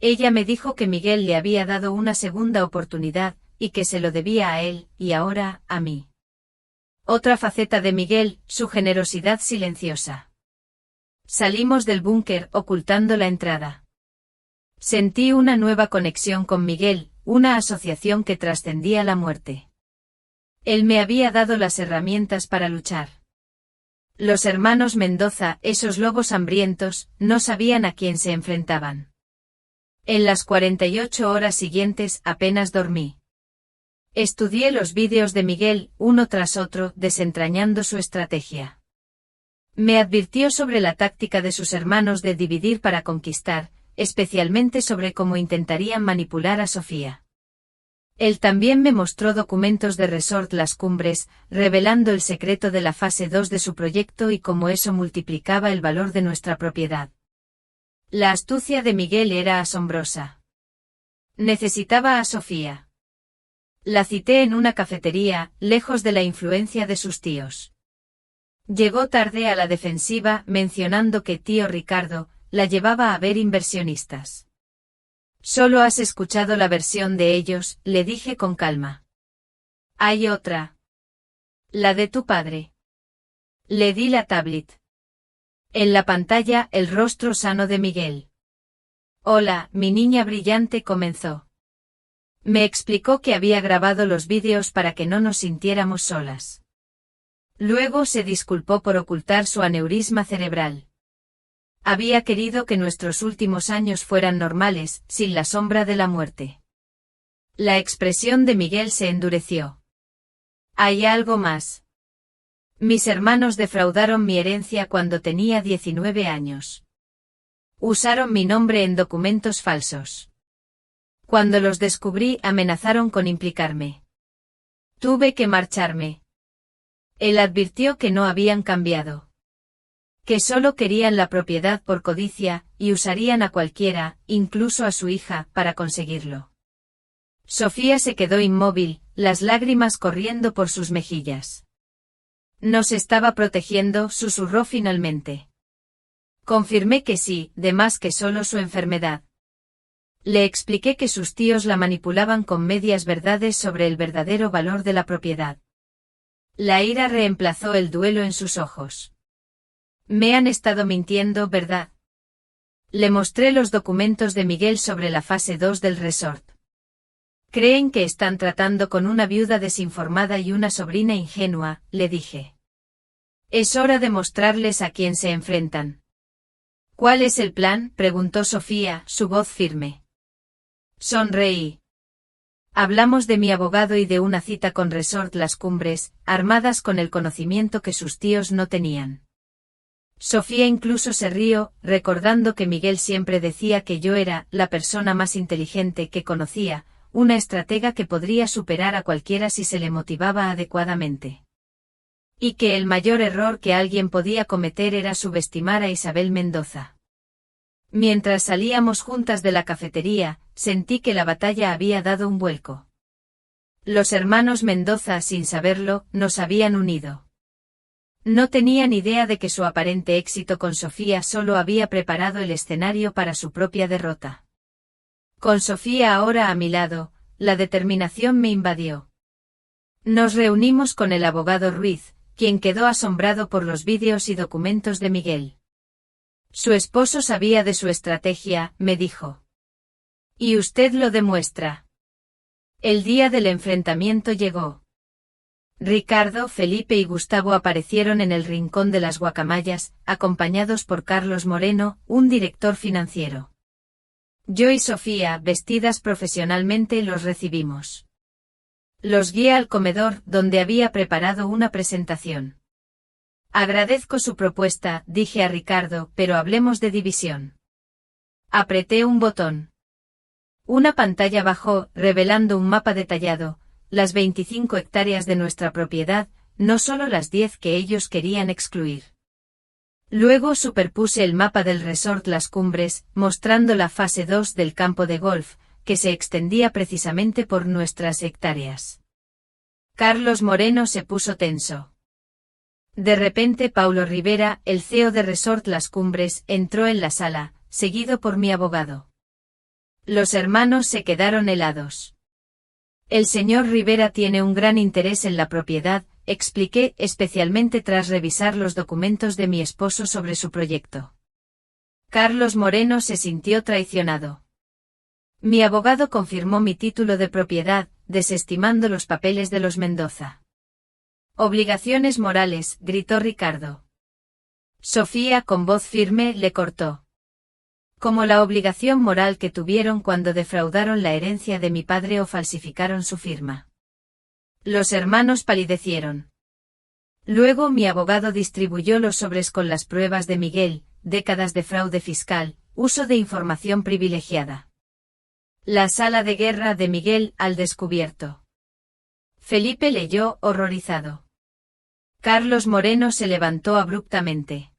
Ella me dijo que Miguel le había dado una segunda oportunidad, y que se lo debía a él, y ahora, a mí. Otra faceta de Miguel, su generosidad silenciosa. Salimos del búnker, ocultando la entrada. Sentí una nueva conexión con Miguel, una asociación que trascendía la muerte. Él me había dado las herramientas para luchar. Los hermanos Mendoza, esos lobos hambrientos, no sabían a quién se enfrentaban. En las 48 horas siguientes apenas dormí. Estudié los vídeos de Miguel, uno tras otro, desentrañando su estrategia. Me advirtió sobre la táctica de sus hermanos de dividir para conquistar, especialmente sobre cómo intentarían manipular a Sofía. Él también me mostró documentos de Resort Las Cumbres, revelando el secreto de la fase 2 de su proyecto y cómo eso multiplicaba el valor de nuestra propiedad. La astucia de Miguel era asombrosa. Necesitaba a Sofía. La cité en una cafetería, lejos de la influencia de sus tíos. Llegó tarde a la defensiva, mencionando que tío Ricardo la llevaba a ver inversionistas. Solo has escuchado la versión de ellos, le dije con calma. Hay otra. La de tu padre. Le di la tablet. En la pantalla, el rostro sano de Miguel. Hola, mi niña brillante, comenzó. Me explicó que había grabado los vídeos para que no nos sintiéramos solas. Luego se disculpó por ocultar su aneurisma cerebral. Había querido que nuestros últimos años fueran normales, sin la sombra de la muerte. La expresión de Miguel se endureció. Hay algo más. Mis hermanos defraudaron mi herencia cuando tenía 19 años. Usaron mi nombre en documentos falsos. Cuando los descubrí, amenazaron con implicarme. Tuve que marcharme. Él advirtió que no habían cambiado. Que solo querían la propiedad por codicia, y usarían a cualquiera, incluso a su hija, para conseguirlo. Sofía se quedó inmóvil, las lágrimas corriendo por sus mejillas. Nos estaba protegiendo, susurró finalmente. Confirmé que sí, de más que solo su enfermedad. Le expliqué que sus tíos la manipulaban con medias verdades sobre el verdadero valor de la propiedad. La ira reemplazó el duelo en sus ojos. Me han estado mintiendo, ¿verdad? Le mostré los documentos de Miguel sobre la fase 2 del resort. Creen que están tratando con una viuda desinformada y una sobrina ingenua, le dije. Es hora de mostrarles a quién se enfrentan. ¿Cuál es el plan?, preguntó Sofía, su voz firme. Sonreí. Hablamos de mi abogado y de una cita con Resort Las Cumbres, armadas con el conocimiento que sus tíos no tenían. Sofía incluso se rió, recordando que Miguel siempre decía que yo era la persona más inteligente que conocía, una estratega que podría superar a cualquiera si se le motivaba adecuadamente. Y que el mayor error que alguien podía cometer era subestimar a Isabel Mendoza. Mientras salíamos juntas de la cafetería, sentí que la batalla había dado un vuelco. Los hermanos Mendoza, sin saberlo, nos habían unido. No tenían idea de que su aparente éxito con Sofía solo había preparado el escenario para su propia derrota. Con Sofía ahora a mi lado, la determinación me invadió. Nos reunimos con el abogado Ruiz, quien quedó asombrado por los vídeos y documentos de Miguel. Su esposo sabía de su estrategia, me dijo. Y usted lo demuestra. El día del enfrentamiento llegó. Ricardo, Felipe y Gustavo aparecieron en el rincón de las guacamayas, acompañados por Carlos Moreno, un director financiero. Yo y Sofía, vestidas profesionalmente, los recibimos. Los guié al comedor, donde había preparado una presentación. Agradezco su propuesta, dije a Ricardo, pero hablemos de división. Apreté un botón. Una pantalla bajó, revelando un mapa detallado, las 25 hectáreas de nuestra propiedad, no solo las 10 que ellos querían excluir. Luego superpuse el mapa del resort Las Cumbres, mostrando la fase 2 del campo de golf, que se extendía precisamente por nuestras hectáreas. Carlos Moreno se puso tenso. De repente Paulo Rivera, el CEO de Resort Las Cumbres, entró en la sala, seguido por mi abogado. Los hermanos se quedaron helados. El señor Rivera tiene un gran interés en la propiedad, expliqué, especialmente tras revisar los documentos de mi esposo sobre su proyecto. Carlos Moreno se sintió traicionado. Mi abogado confirmó mi título de propiedad, desestimando los papeles de los Mendoza. Obligaciones morales, gritó Ricardo. Sofía, con voz firme, le cortó. Como la obligación moral que tuvieron cuando defraudaron la herencia de mi padre o falsificaron su firma. Los hermanos palidecieron. Luego mi abogado distribuyó los sobres con las pruebas de Miguel, décadas de fraude fiscal, uso de información privilegiada. La sala de guerra de Miguel al descubierto. Felipe leyó, horrorizado. Carlos Moreno se levantó abruptamente.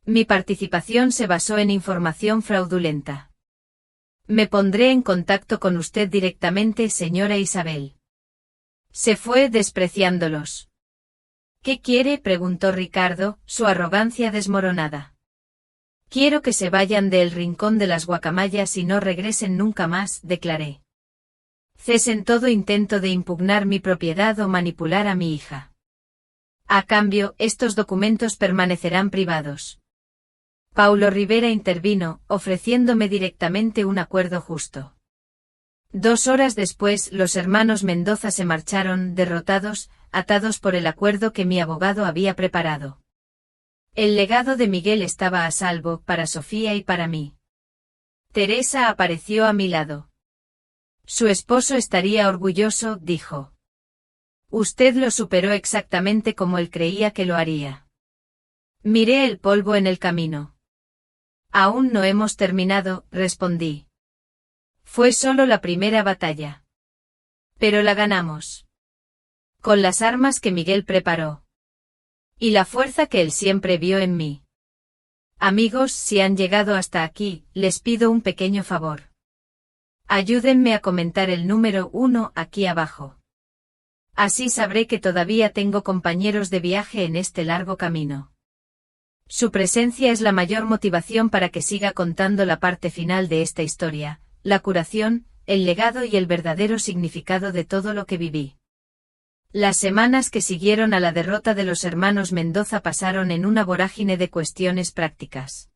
Mi participación se basó en información fraudulenta. Me pondré en contacto con usted directamente, señora Isabel. Se fue despreciándolos. ¿Qué quiere?, preguntó Ricardo, su arrogancia desmoronada. Quiero que se vayan del rincón de las guacamayas y no regresen nunca más, declaré. Cesen todo intento de impugnar mi propiedad o manipular a mi hija. A cambio, estos documentos permanecerán privados. Paulo Rivera intervino, ofreciéndome directamente un acuerdo justo. 2 horas después, los hermanos Mendoza se marcharon, derrotados, atados por el acuerdo que mi abogado había preparado. El legado de Miguel estaba a salvo, para Sofía y para mí. Teresa apareció a mi lado. Su esposo estaría orgulloso, dijo. Usted lo superó exactamente como él creía que lo haría. Miré el polvo en el camino. Aún no hemos terminado, respondí. Fue solo la primera batalla. Pero la ganamos. Con las armas que Miguel preparó. Y la fuerza que él siempre vio en mí. Amigos, si han llegado hasta aquí, les pido un pequeño favor. Ayúdenme a comentar el número 1 aquí abajo. Así sabré que todavía tengo compañeros de viaje en este largo camino. Su presencia es la mayor motivación para que siga contando la parte final de esta historia, la curación, el legado y el verdadero significado de todo lo que viví. Las semanas que siguieron a la derrota de los hermanos Mendoza pasaron en una vorágine de cuestiones prácticas.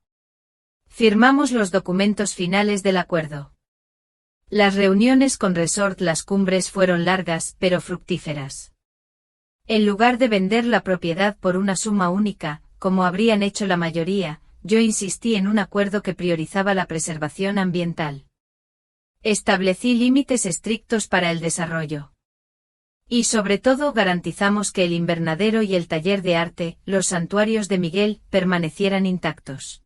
Firmamos los documentos finales del acuerdo. Las reuniones con Resort Las Cumbres fueron largas, pero fructíferas. En lugar de vender la propiedad por una suma única, como habrían hecho la mayoría, yo insistí en un acuerdo que priorizaba la preservación ambiental. Establecí límites estrictos para el desarrollo. Y sobre todo garantizamos que el invernadero y el taller de arte, los santuarios de Miguel, permanecieran intactos.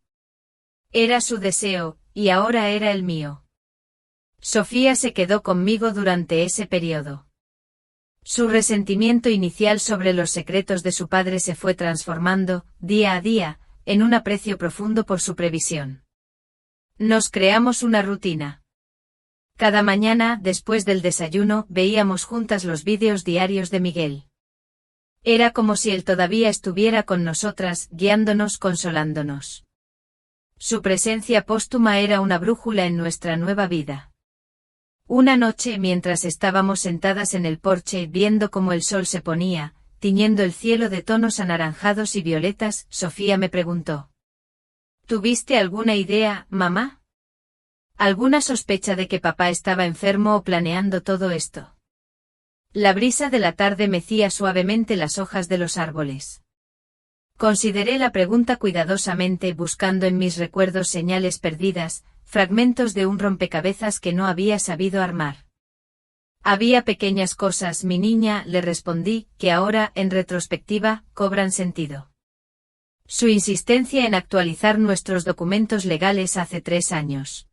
Era su deseo, y ahora era el mío. Sofía se quedó conmigo durante ese periodo. Su resentimiento inicial sobre los secretos de su padre se fue transformando, día a día, en un aprecio profundo por su previsión. Nos creamos una rutina. Cada mañana, después del desayuno, veíamos juntas los vídeos diarios de Miguel. Era como si él todavía estuviera con nosotras, guiándonos, consolándonos. Su presencia póstuma era una brújula en nuestra nueva vida. Una noche, mientras estábamos sentadas en el porche viendo cómo el sol se ponía, tiñendo el cielo de tonos anaranjados y violetas, Sofía me preguntó. ¿Tuviste alguna idea, mamá? ¿Alguna sospecha de que papá estaba enfermo o planeando todo esto? La brisa de la tarde mecía suavemente las hojas de los árboles. Consideré la pregunta cuidadosamente buscando en mis recuerdos señales perdidas, fragmentos de un rompecabezas que no había sabido armar. Había pequeñas cosas, mi niña, le respondí, que ahora, en retrospectiva, cobran sentido. Su insistencia en actualizar nuestros documentos legales hace 3 años.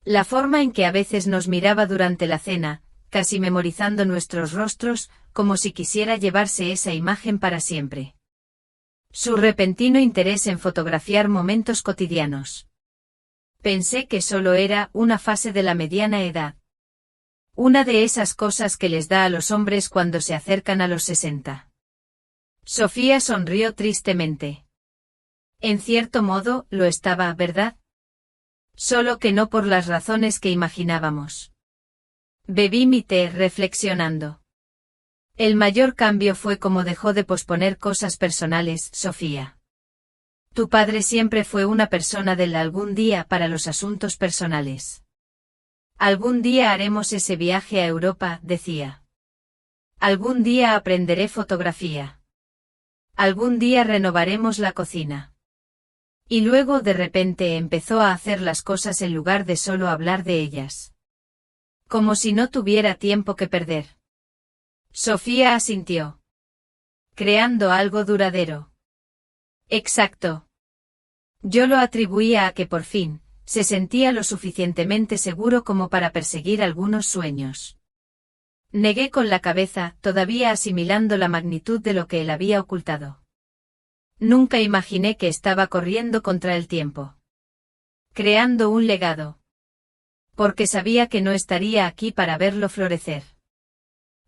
La forma en que a veces nos miraba durante la cena, casi memorizando nuestros rostros, como si quisiera llevarse esa imagen para siempre. Su repentino interés en fotografiar momentos cotidianos. Pensé que solo era una fase de la mediana edad. Una de esas cosas que les da a los hombres cuando se acercan a los 60. Sofía sonrió tristemente. En cierto modo, lo estaba, ¿verdad? Solo que no por las razones que imaginábamos. Bebí mi té reflexionando. El mayor cambio fue cómo dejó de posponer cosas personales, Sofía. Tu padre siempre fue una persona del algún día para los asuntos personales. Algún día haremos ese viaje a Europa, decía. Algún día aprenderé fotografía. Algún día renovaremos la cocina. Y luego de repente empezó a hacer las cosas en lugar de solo hablar de ellas. Como si no tuviera tiempo que perder. Sofía asintió. Creando algo duradero. Exacto. Yo lo atribuía a que por fin, se sentía lo suficientemente seguro como para perseguir algunos sueños. Negué con la cabeza, todavía asimilando la magnitud de lo que él había ocultado. Nunca imaginé que estaba corriendo contra el tiempo. Creando un legado. Porque sabía que no estaría aquí para verlo florecer.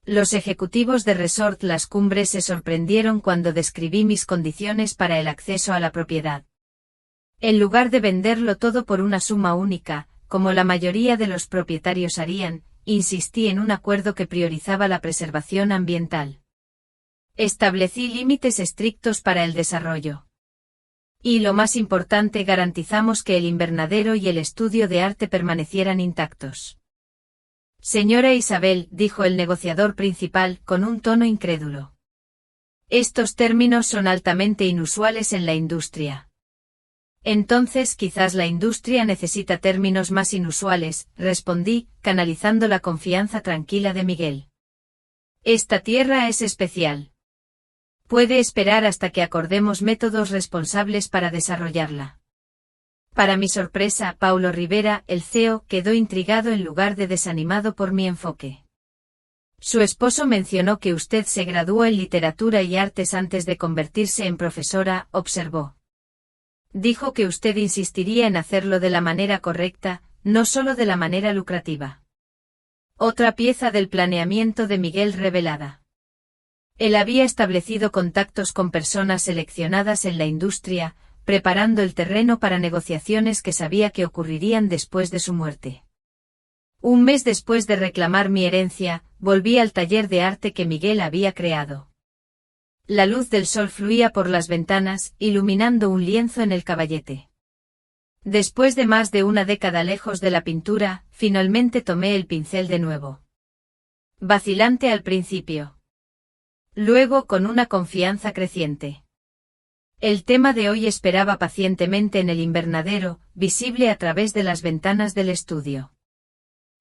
Los ejecutivos de Resort Las Cumbres se sorprendieron cuando describí mis condiciones para el acceso a la propiedad. En lugar de venderlo todo por una suma única, como la mayoría de los propietarios harían, insistí en un acuerdo que priorizaba la preservación ambiental. Establecí límites estrictos para el desarrollo. Y lo más importante, garantizamos que el invernadero y el estudio de arte permanecieran intactos. Señora Isabel, dijo el negociador principal, con un tono incrédulo. Estos términos son altamente inusuales en la industria. Entonces quizás la industria necesita términos más inusuales, respondí, canalizando la confianza tranquila de Miguel. Esta tierra es especial. Puede esperar hasta que acordemos métodos responsables para desarrollarla. Para mi sorpresa, Paulo Rivera, el CEO, quedó intrigado en lugar de desanimado por mi enfoque. Su esposo mencionó que usted se graduó en literatura y artes antes de convertirse en profesora, observó. Dijo que usted insistiría en hacerlo de la manera correcta, no solo de la manera lucrativa. Otra pieza del planeamiento de Miguel revelada. Él había establecido contactos con personas seleccionadas en la industria, preparando el terreno para negociaciones que sabía que ocurrirían después de su muerte. Un mes después de reclamar mi herencia, volví al taller de arte que Miguel había creado. La luz del sol fluía por las ventanas, iluminando un lienzo en el caballete. Después de más de una década lejos de la pintura, finalmente tomé el pincel de nuevo. Vacilante al principio. Luego con una confianza creciente. El tema de hoy esperaba pacientemente en el invernadero, visible a través de las ventanas del estudio.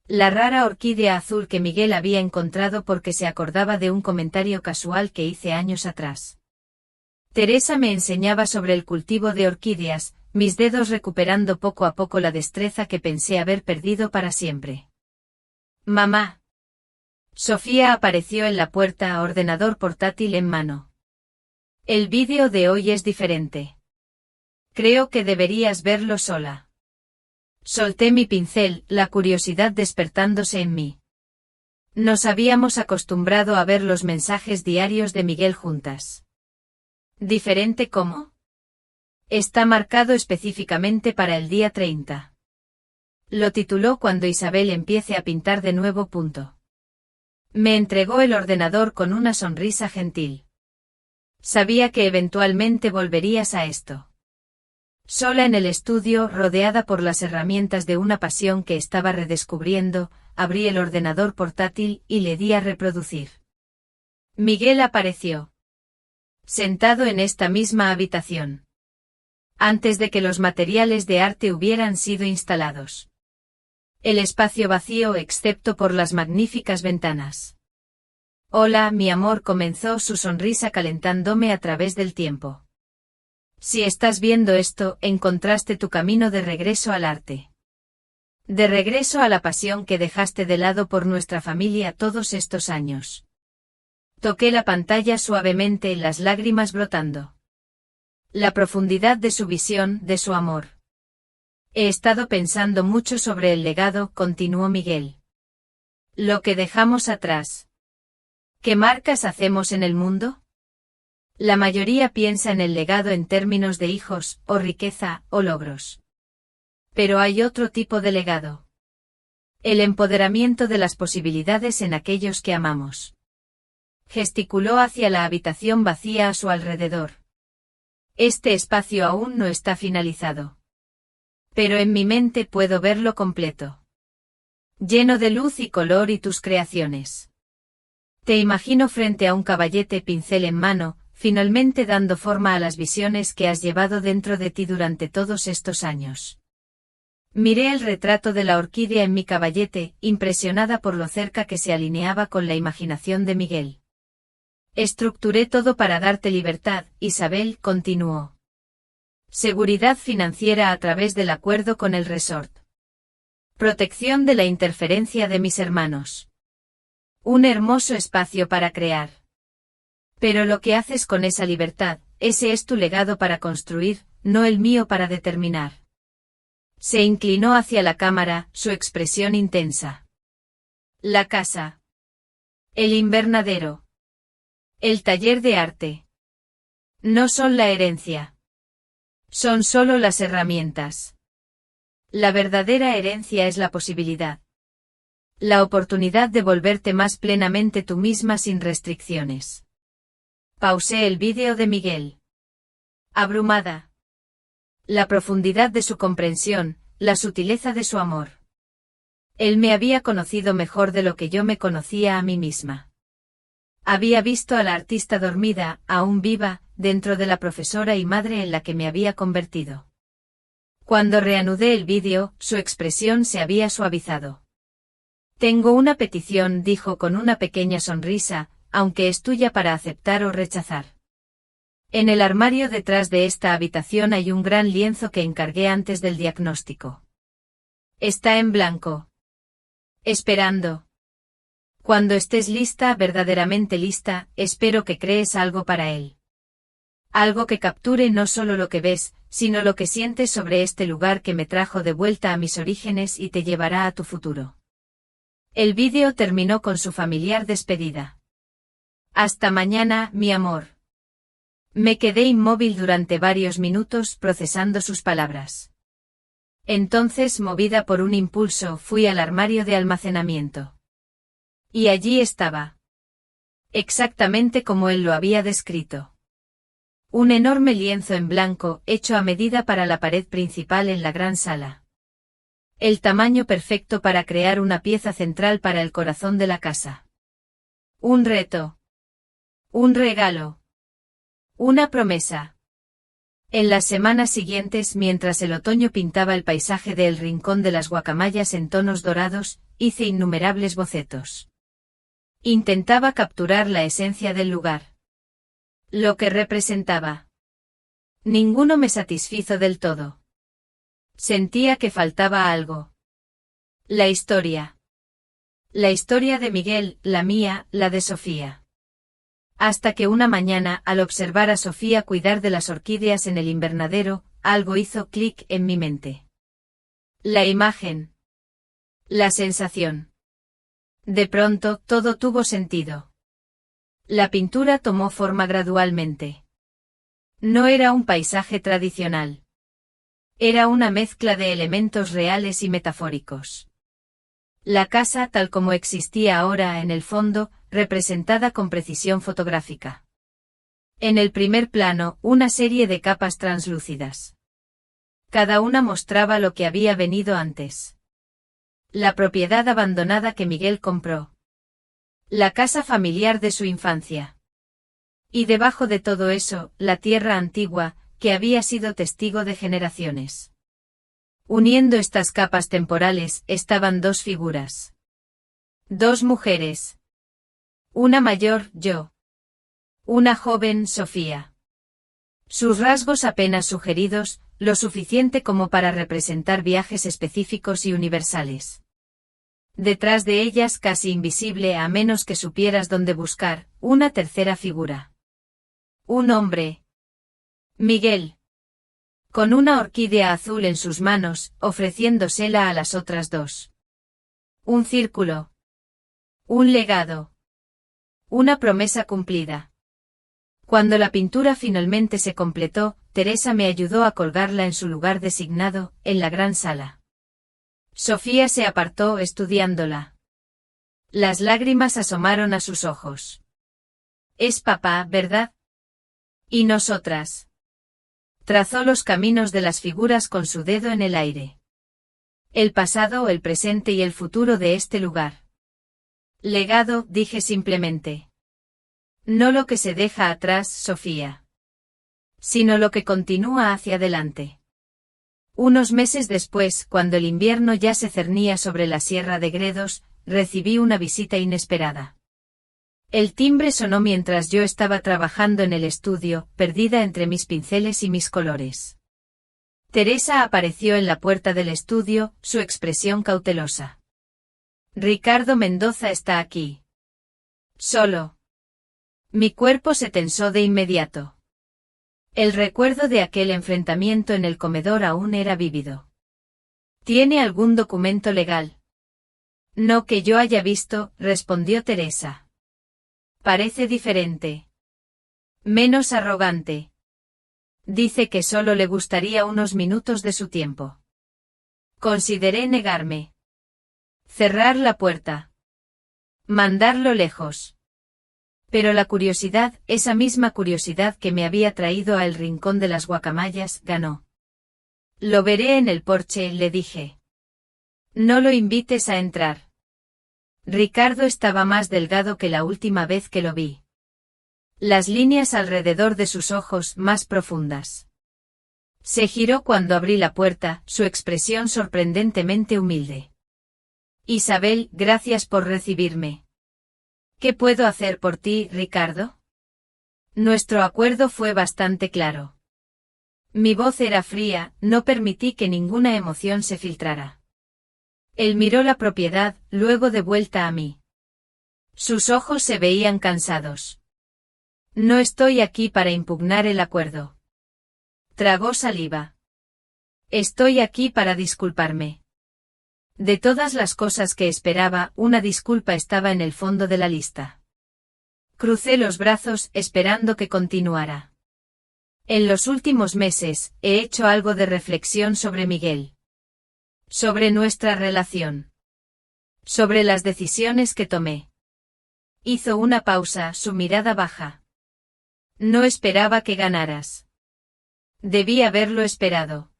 La rara orquídea azul que Miguel había encontrado porque se acordaba de un comentario casual que hice años atrás. Teresa me enseñaba sobre el cultivo de orquídeas, mis dedos recuperando poco a poco la destreza que pensé haber perdido para siempre. Mamá. Sofía apareció en la puerta, ordenador portátil en mano. El vídeo de hoy es diferente. Creo que deberías verlo sola. Solté mi pincel, la curiosidad despertándose en mí. Nos habíamos acostumbrado a ver los mensajes diarios de Miguel juntas. ¿Diferente cómo? Está marcado específicamente para el día 30. Lo tituló cuando Isabel empiece a pintar de nuevo. Me entregó el ordenador con una sonrisa gentil. Sabía que eventualmente volverías a esto. Sola en el estudio, rodeada por las herramientas de una pasión que estaba redescubriendo, abrí el ordenador portátil y le di a reproducir. Miguel apareció. Sentado en esta misma habitación. Antes de que los materiales de arte hubieran sido instalados. El espacio vacío excepto por las magníficas ventanas. Hola, mi amor, comenzó su sonrisa calentándome a través del tiempo. Si estás viendo esto, encontraste tu camino de regreso al arte. De regreso a la pasión que dejaste de lado por nuestra familia todos estos años. Toqué la pantalla suavemente, las lágrimas brotando. La profundidad de su visión, de su amor. He estado pensando mucho sobre el legado, continuó Miguel. Lo que dejamos atrás. ¿Qué marcas hacemos en el mundo? La mayoría piensa en el legado en términos de hijos, o riqueza, o logros. Pero hay otro tipo de legado. El empoderamiento de las posibilidades en aquellos que amamos. Gesticuló hacia la habitación vacía a su alrededor. Este espacio aún no está finalizado. Pero en mi mente puedo verlo completo. Lleno de luz y color y tus creaciones. Te imagino frente a un caballete, pincel en mano, finalmente dando forma a las visiones que has llevado dentro de ti durante todos estos años. Miré el retrato de la orquídea en mi caballete, impresionada por lo cerca que se alineaba con la imaginación de Miguel. Estructuré todo para darte libertad, Isabel, continuó. Seguridad financiera a través del acuerdo con el resort. Protección de la interferencia de mis hermanos. Un hermoso espacio para crear. Pero lo que haces con esa libertad, ese es tu legado para construir, no el mío para determinar. Se inclinó hacia la cámara, su expresión intensa. La casa. El invernadero. El taller de arte. No son la herencia. Son solo las herramientas. La verdadera herencia es la posibilidad. La oportunidad de volverte más plenamente tú misma sin restricciones. Pausé el vídeo de Miguel. Abrumada. La profundidad de su comprensión, la sutileza de su amor. Él me había conocido mejor de lo que yo me conocía a mí misma. Había visto a la artista dormida, aún viva, dentro de la profesora y madre en la que me había convertido. Cuando reanudé el vídeo, su expresión se había suavizado. Tengo una petición, dijo con una pequeña sonrisa, aunque es tuya para aceptar o rechazar. En el armario detrás de esta habitación hay un gran lienzo que encargué antes del diagnóstico. Está en blanco. Esperando. Cuando estés lista, verdaderamente lista, espero que crees algo para él. Algo que capture no solo lo que ves, sino lo que sientes sobre este lugar que me trajo de vuelta a mis orígenes y te llevará a tu futuro. El vídeo terminó con su familiar despedida. Hasta mañana, mi amor. Me quedé inmóvil durante varios minutos procesando sus palabras. Entonces, movida por un impulso, fui al armario de almacenamiento. Y allí estaba. Exactamente como él lo había descrito. Un enorme lienzo en blanco, hecho a medida para la pared principal en la gran sala. El tamaño perfecto para crear una pieza central para el corazón de la casa. Un reto. Un regalo. Una promesa. En las semanas siguientes, mientras el otoño pintaba el paisaje de El Rincón de las Guacamayas en tonos dorados, hice innumerables bocetos. Intentaba capturar la esencia del lugar. Lo que representaba. Ninguno me satisfizo del todo. Sentía que faltaba algo. La historia. La historia de Miguel, la mía, la de Sofía. Hasta que una mañana, al observar a Sofía cuidar de las orquídeas en el invernadero, algo hizo clic en mi mente. La imagen. La sensación. De pronto, todo tuvo sentido. La pintura tomó forma gradualmente. No era un paisaje tradicional. Era una mezcla de elementos reales y metafóricos. La casa tal como existía ahora en el fondo, representada con precisión fotográfica. En el primer plano, una serie de capas translúcidas. Cada una mostraba lo que había venido antes. La propiedad abandonada que Miguel compró. La casa familiar de su infancia. Y debajo de todo eso, la tierra antigua, que había sido testigo de generaciones. Uniendo estas capas temporales, estaban dos figuras. Dos mujeres. Una mayor, yo. Una joven, Sofía. Sus rasgos apenas sugeridos, lo suficiente como para representar viajes específicos y universales. Detrás de ellas, casi invisible a menos que supieras dónde buscar, una tercera figura. Un hombre. Miguel. Con una orquídea azul en sus manos, ofreciéndosela a las otras dos. Un círculo. Un legado. Una promesa cumplida. Cuando la pintura finalmente se completó, Teresa me ayudó a colgarla en su lugar designado, en la gran sala. Sofía se apartó estudiándola. Las lágrimas asomaron a sus ojos. Es papá, ¿verdad? ¿Y nosotras? Trazó los caminos de las figuras con su dedo en el aire. El pasado, el presente y el futuro de este lugar. Legado, dije simplemente. No lo que se deja atrás, Sofía. Sino lo que continúa hacia adelante. Unos meses después, cuando el invierno ya se cernía sobre la Sierra de Gredos, recibí una visita inesperada. El timbre sonó mientras yo estaba trabajando en el estudio, perdida entre mis pinceles y mis colores. Teresa apareció en la puerta del estudio, su expresión cautelosa. Ricardo Mendoza está aquí. Solo. Mi cuerpo se tensó de inmediato. El recuerdo de aquel enfrentamiento en el comedor aún era vívido. ¿Tiene algún documento legal? No que yo haya visto, respondió Teresa. Parece diferente. Menos arrogante. Dice que solo le gustaría unos minutos de su tiempo. Consideré negarme. Cerrar la puerta. Mandarlo lejos. Pero la curiosidad, esa misma curiosidad que me había traído a el rincón de las guacamayas, ganó. Lo veré en el porche, le dije. No lo invites a entrar. Ricardo estaba más delgado que la última vez que lo vi. Las líneas alrededor de sus ojos más profundas. Se giró cuando abrí la puerta, su expresión sorprendentemente humilde. Isabel, gracias por recibirme. ¿Qué puedo hacer por ti, Ricardo? Nuestro acuerdo fue bastante claro. Mi voz era fría, no permití que ninguna emoción se filtrara. Él miró la propiedad, luego de vuelta a mí. Sus ojos se veían cansados. No estoy aquí para impugnar el acuerdo. Tragó saliva. Estoy aquí para disculparme. De todas las cosas que esperaba, una disculpa estaba en el fondo de la lista. Crucé los brazos, esperando que continuara. En los últimos meses, he hecho algo de reflexión sobre Miguel. Sobre nuestra relación. Sobre las decisiones que tomé. Hizo una pausa, su mirada baja. No esperaba que ganaras. Debí haberlo esperado.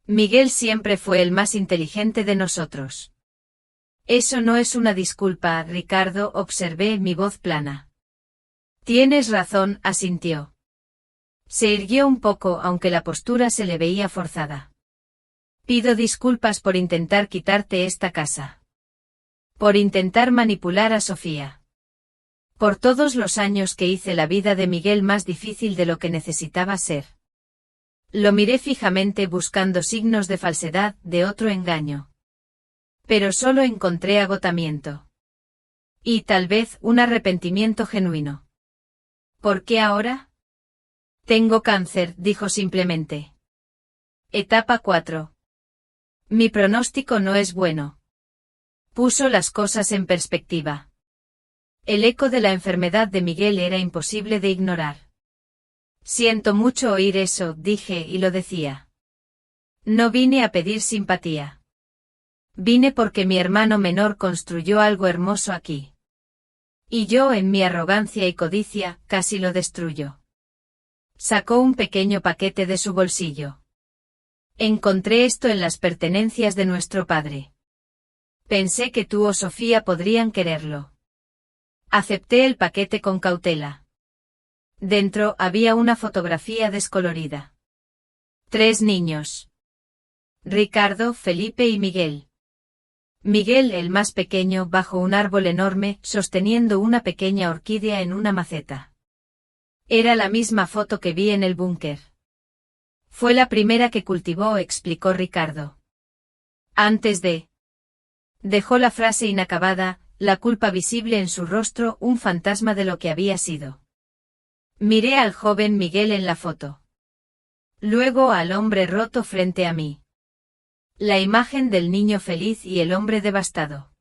Miguel siempre fue el más inteligente de nosotros. Eso no es una disculpa, Ricardo, observé mi voz plana. Tienes razón, asintió. Se irguió un poco, aunque la postura se le veía forzada. Pido disculpas por intentar quitarte esta casa. Por intentar manipular a Sofía. Por todos los años que hice la vida de Miguel más difícil de lo que necesitaba ser. Lo miré fijamente buscando signos de falsedad, de otro engaño. Pero solo encontré agotamiento. Y tal vez un arrepentimiento genuino. ¿Por qué ahora? Tengo cáncer, dijo simplemente. Etapa 4. Mi pronóstico no es bueno. Puso las cosas en perspectiva. El eco de la enfermedad de Miguel era imposible de ignorar. Siento mucho oír eso, dije y lo decía. No vine a pedir simpatía. Vine porque mi hermano menor construyó algo hermoso aquí. Y yo, en mi arrogancia y codicia, casi lo destruyo. Sacó un pequeño paquete de su bolsillo. Encontré esto en las pertenencias de nuestro padre. Pensé que tú o Sofía podrían quererlo. Acepté el paquete con cautela. Dentro había una fotografía descolorida. 3 niños. Ricardo, Felipe y Miguel. Miguel, el más pequeño, bajo un árbol enorme, sosteniendo una pequeña orquídea en una maceta. Era la misma foto que vi en el búnker. Fue la primera que cultivó, explicó Ricardo. Antes de... Dejó la frase inacabada, la culpa visible en su rostro, un fantasma de lo que había sido. Miré al joven Miguel en la foto. Luego al hombre roto frente a mí. La imagen del niño feliz y el hombre devastado.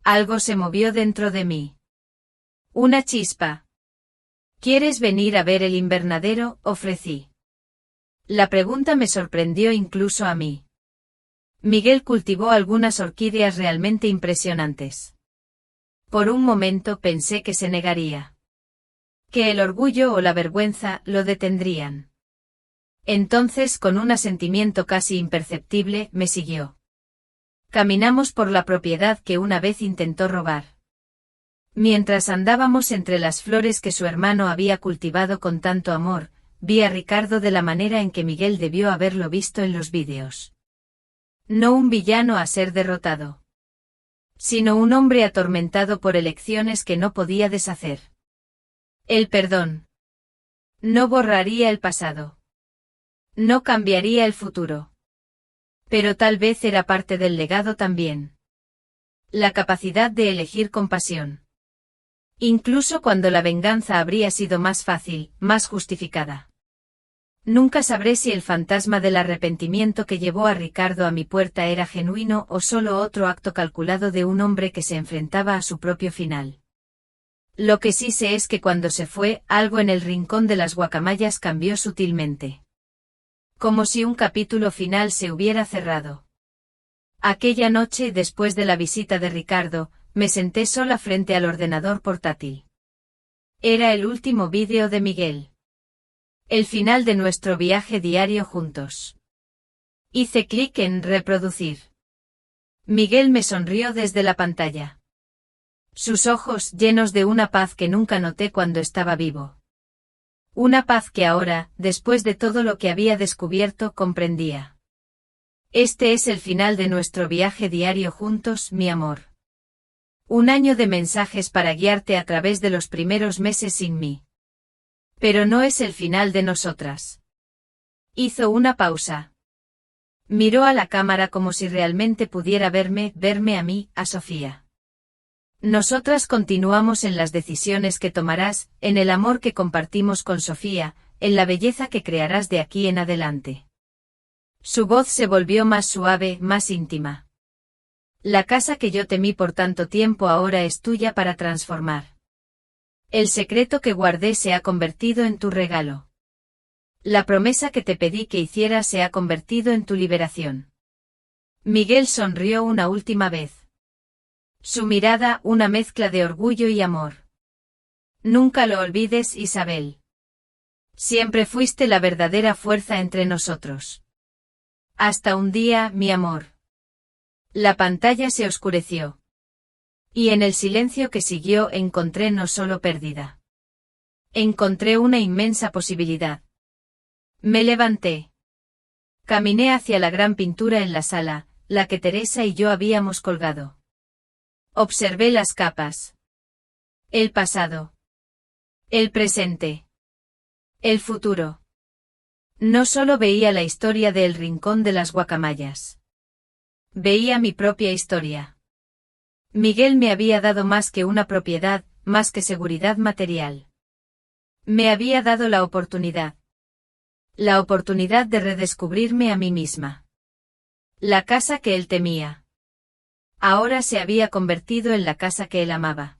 Algo se movió dentro de mí. Una chispa. ¿Quieres venir a ver el invernadero?, ofrecí. La pregunta me sorprendió incluso a mí. Miguel cultivó algunas orquídeas realmente impresionantes. Por un momento pensé que se negaría. Que el orgullo o la vergüenza lo detendrían. Entonces, con un asentimiento casi imperceptible, me siguió. Caminamos por la propiedad que una vez intentó robar. Mientras andábamos entre las flores que su hermano había cultivado con tanto amor, vi a Ricardo de la manera en que Miguel debió haberlo visto en los vídeos. No un villano a ser derrotado, sino un hombre atormentado por elecciones que no podía deshacer. El perdón no borraría el pasado. No cambiaría el futuro. Pero tal vez era parte del legado también. La capacidad de elegir compasión. Incluso cuando la venganza habría sido más fácil, más justificada. Nunca sabré si el fantasma del arrepentimiento que llevó a Ricardo a mi puerta era genuino o solo otro acto calculado de un hombre que se enfrentaba a su propio final. Lo que sí sé es que cuando se fue, algo en el rincón de las guacamayas cambió sutilmente. Como si un capítulo final se hubiera cerrado. Aquella noche, después de la visita de Ricardo, me senté sola frente al ordenador portátil. Era el último vídeo de Miguel. El final de nuestro viaje diario juntos. Hice clic en reproducir. Miguel me sonrió desde la pantalla. Sus ojos llenos de una paz que nunca noté cuando estaba vivo. Una paz que ahora, después de todo lo que había descubierto, comprendía. Este es el final de nuestro viaje diario juntos, mi amor. 1 año de mensajes para guiarte a través de los primeros meses sin mí. Pero no es el final de nosotras. Hizo una pausa. Miró a la cámara como si realmente pudiera verme a mí, a Sofía. Nosotras continuamos en las decisiones que tomarás, en el amor que compartimos con Sofía, en la belleza que crearás de aquí en adelante. Su voz se volvió más suave, más íntima. La casa que yo temí por tanto tiempo ahora es tuya para transformar. El secreto que guardé se ha convertido en tu regalo. La promesa que te pedí que hicieras se ha convertido en tu liberación. Miguel sonrió una última vez. Su mirada, una mezcla de orgullo y amor. Nunca lo olvides, Isabel. Siempre fuiste la verdadera fuerza entre nosotros. Hasta un día, mi amor. La pantalla se oscureció. Y en el silencio que siguió encontré no solo pérdida. Encontré una inmensa posibilidad. Me levanté. Caminé hacia la gran pintura en la sala, la que Teresa y yo habíamos colgado. Observé las capas. El pasado. El presente. El futuro. No solo veía la historia del rincón de las guacamayas. Veía mi propia historia. Miguel me había dado más que una propiedad, más que seguridad material. Me había dado la oportunidad. La oportunidad de redescubrirme a mí misma. La casa que él temía. Ahora se había convertido en la casa que él amaba.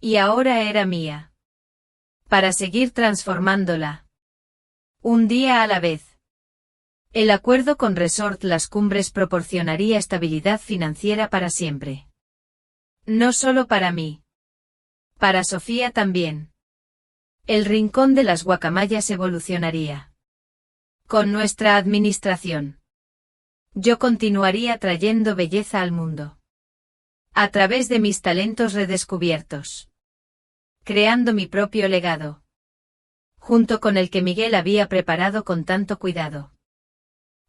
Y ahora era mía. Para seguir transformándola. Un día a la vez. El acuerdo con Resort Las Cumbres proporcionaría estabilidad financiera para siempre. No solo para mí. Para Sofía también. El rincón de las guacamayas evolucionaría. Con nuestra administración. Yo continuaría trayendo belleza al mundo. A través de mis talentos redescubiertos. Creando mi propio legado. Junto con el que Miguel había preparado con tanto cuidado.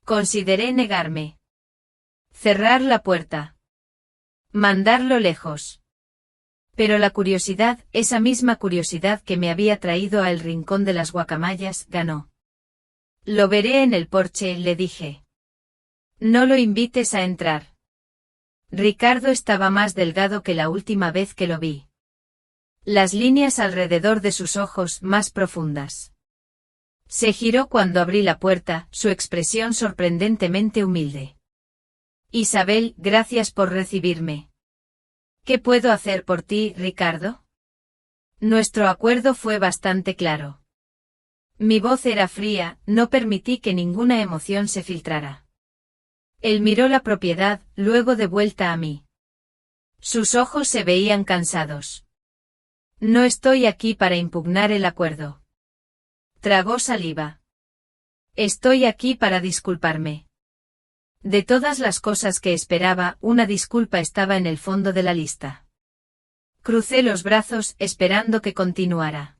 Consideré negarme. Cerrar la puerta. Mandarlo lejos. Pero la curiosidad, esa misma curiosidad que me había traído a el rincón de las guacamayas, ganó. Lo veré en el porche, le dije. No lo invites a entrar. Ricardo estaba más delgado que la última vez que lo vi. Las líneas alrededor de sus ojos más profundas. Se giró cuando abrí la puerta, su expresión sorprendentemente humilde. Isabel, gracias por recibirme. ¿Qué puedo hacer por ti, Ricardo? Nuestro acuerdo fue bastante claro. Mi voz era fría, no permití que ninguna emoción se filtrara. Él miró la propiedad, luego de vuelta a mí. Sus ojos se veían cansados. No estoy aquí para impugnar el acuerdo. Tragó saliva. Estoy aquí para disculparme. De todas las cosas que esperaba, una disculpa estaba en el fondo de la lista. Crucé los brazos, esperando que continuara.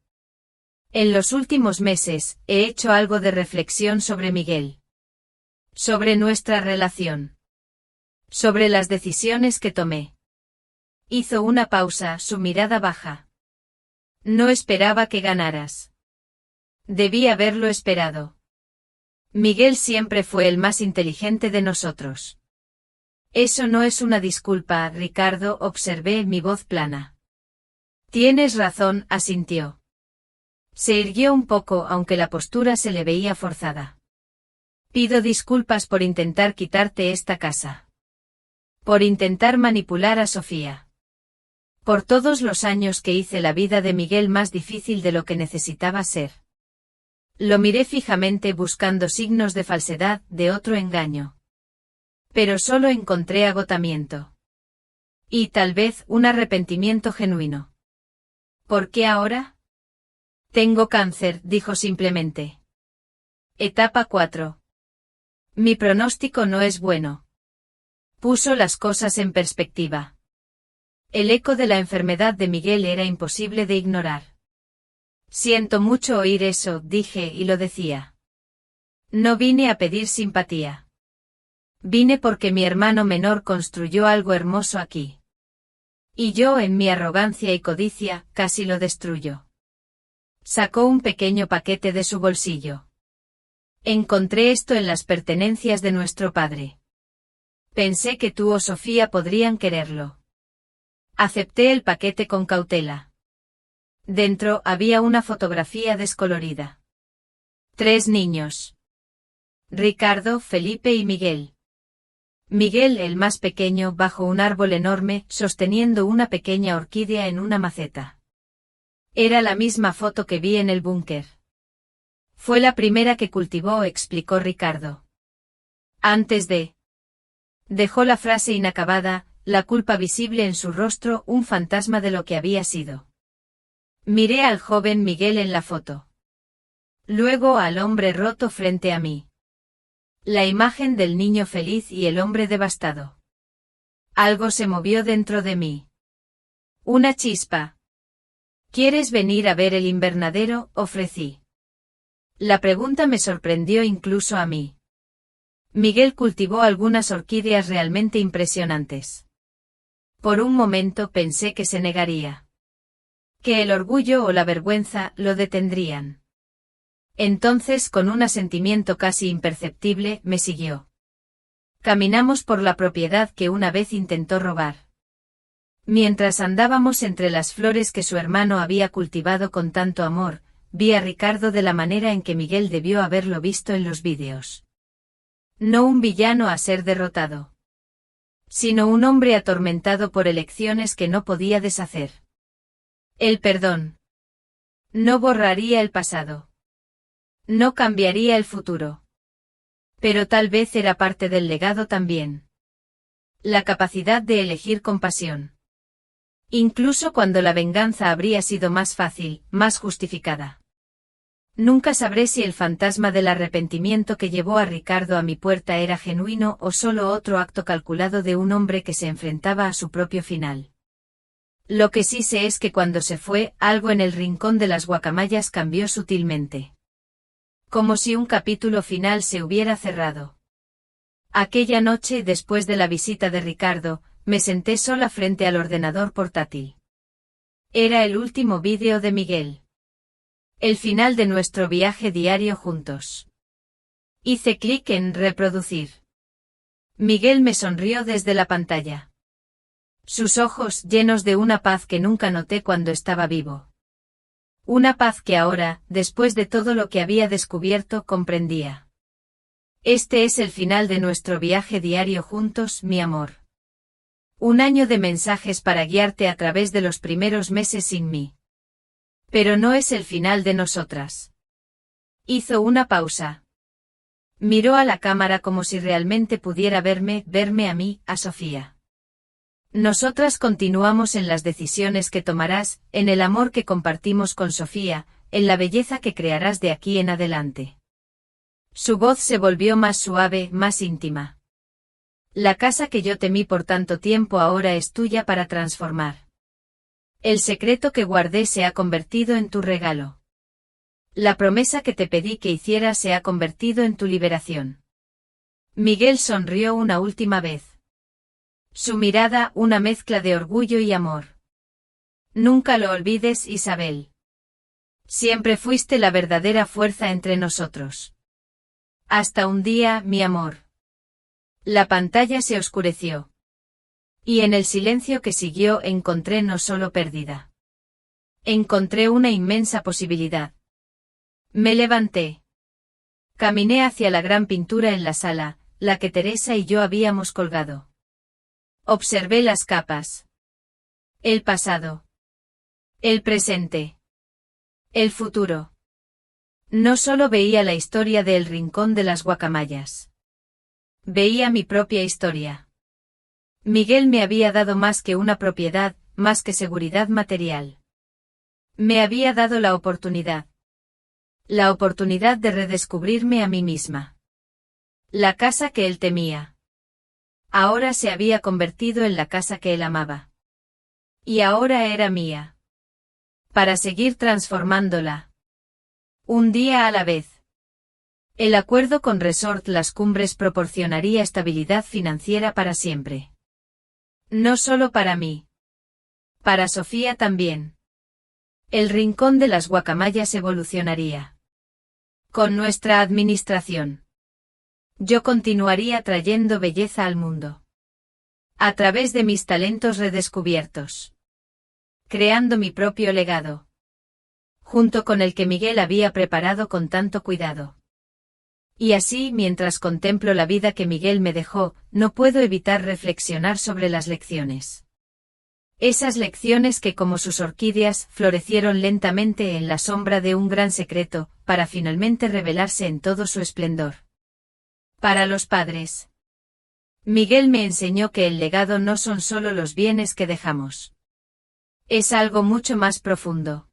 En los últimos meses, he hecho algo de reflexión sobre Miguel. Sobre nuestra relación. Sobre las decisiones que tomé. Hizo una pausa, su mirada baja. No esperaba que ganaras. Debí haberlo esperado. Miguel siempre fue el más inteligente de nosotros. Eso no es una disculpa, Ricardo, observé mi voz plana. Tienes razón, asintió. Se irguió un poco, aunque la postura se le veía forzada. Pido disculpas por intentar quitarte esta casa. Por intentar manipular a Sofía. Por todos los años que hice la vida de Miguel más difícil de lo que necesitaba ser. Lo miré fijamente buscando signos de falsedad, de otro engaño. Pero solo encontré agotamiento. Y tal vez un arrepentimiento genuino. ¿Por qué ahora? Tengo cáncer, dijo simplemente. Etapa 4. Mi pronóstico no es bueno. Puso las cosas en perspectiva. El eco de la enfermedad de Miguel era imposible de ignorar. Siento mucho oír eso, dije y lo decía. No vine a pedir simpatía. Vine porque mi hermano menor construyó algo hermoso aquí. Y yo, en mi arrogancia y codicia, casi lo destruyo. Sacó un pequeño paquete de su bolsillo. Encontré esto en las pertenencias de nuestro padre. Pensé que tú o Sofía podrían quererlo. Acepté el paquete con cautela. Dentro había una fotografía descolorida. 3 niños. Ricardo, Felipe y Miguel. Miguel, el más pequeño, bajo un árbol enorme, sosteniendo una pequeña orquídea en una maceta. Era la misma foto que vi en el búnker. Fue la primera que cultivó, explicó Ricardo. Antes de... Dejó la frase inacabada, la culpa visible en su rostro, un fantasma de lo que había sido. Miré al joven Miguel en la foto. Luego al hombre roto frente a mí. La imagen del niño feliz y el hombre devastado. Algo se movió dentro de mí. Una chispa. ¿Quieres venir a ver el invernadero?, ofrecí. La pregunta me sorprendió incluso a mí. Miguel cultivó algunas orquídeas realmente impresionantes. Por un momento pensé que se negaría. Que el orgullo o la vergüenza lo detendrían. Entonces, con un asentimiento casi imperceptible, me siguió. Caminamos por la propiedad que una vez intentó robar. Mientras andábamos entre las flores que su hermano había cultivado con tanto amor, vi a Ricardo de la manera en que Miguel debió haberlo visto en los vídeos. No un villano a ser derrotado. Sino un hombre atormentado por elecciones que no podía deshacer. El perdón. No borraría el pasado. No cambiaría el futuro. Pero tal vez era parte del legado también. La capacidad de elegir compasión. Incluso cuando la venganza habría sido más fácil, más justificada. Nunca sabré si el fantasma del arrepentimiento que llevó a Ricardo a mi puerta era genuino o solo otro acto calculado de un hombre que se enfrentaba a su propio final. Lo que sí sé es que cuando se fue, algo en el rincón de las guacamayas cambió sutilmente. Como si un capítulo final se hubiera cerrado. Aquella noche, después de la visita de Ricardo, me senté sola frente al ordenador portátil. Era el último vídeo de Miguel. El final de nuestro viaje diario juntos. Hice clic en reproducir. Miguel me sonrió desde la pantalla. Sus ojos llenos de una paz que nunca noté cuando estaba vivo. Una paz que ahora, después de todo lo que había descubierto, comprendía. Este es el final de nuestro viaje diario juntos, mi amor. Un año de mensajes para guiarte a través de los primeros meses sin mí. Pero no es el final de nosotras. Hizo una pausa. Miró a la cámara como si realmente pudiera verme a mí, a Sofía. Nosotras continuamos en las decisiones que tomarás, en el amor que compartimos con Sofía, en la belleza que crearás de aquí en adelante. Su voz se volvió más suave, más íntima. La casa que yo temí por tanto tiempo ahora es tuya para transformar. El secreto que guardé se ha convertido en tu regalo. La promesa que te pedí que hicieras se ha convertido en tu liberación. Miguel sonrió una última vez. Su mirada, una mezcla de orgullo y amor. Nunca lo olvides, Isabel. Siempre fuiste la verdadera fuerza entre nosotros. Hasta un día, mi amor. La pantalla se oscureció. Y en el silencio que siguió encontré no solo pérdida. Encontré una inmensa posibilidad. Me levanté. Caminé hacia la gran pintura en la sala, la que Teresa y yo habíamos colgado. Observé las capas. El pasado. El presente. El futuro. No solo veía la historia de El Rincón de las Guacamayas. Veía mi propia historia. Miguel me había dado más que una propiedad, más que seguridad material. Me había dado la oportunidad. La oportunidad de redescubrirme a mí misma. La casa que él temía. Ahora se había convertido en la casa que él amaba. Y ahora era mía. Para seguir transformándola. Un día a la vez. El acuerdo con Resort Las Cumbres proporcionaría estabilidad financiera para siempre. No solo para mí. Para Sofía también. El Rincón de las Guacamayas evolucionaría. Con nuestra administración. Yo continuaría trayendo belleza al mundo. A través de mis talentos redescubiertos. Creando mi propio legado. Junto con el que Miguel había preparado con tanto cuidado. Y así, mientras contemplo la vida que Miguel me dejó, no puedo evitar reflexionar sobre las lecciones. Esas lecciones que como sus orquídeas florecieron lentamente en la sombra de un gran secreto, para finalmente revelarse en todo su esplendor. Para los padres. Miguel me enseñó que el legado no son solo los bienes que dejamos. Es algo mucho más profundo.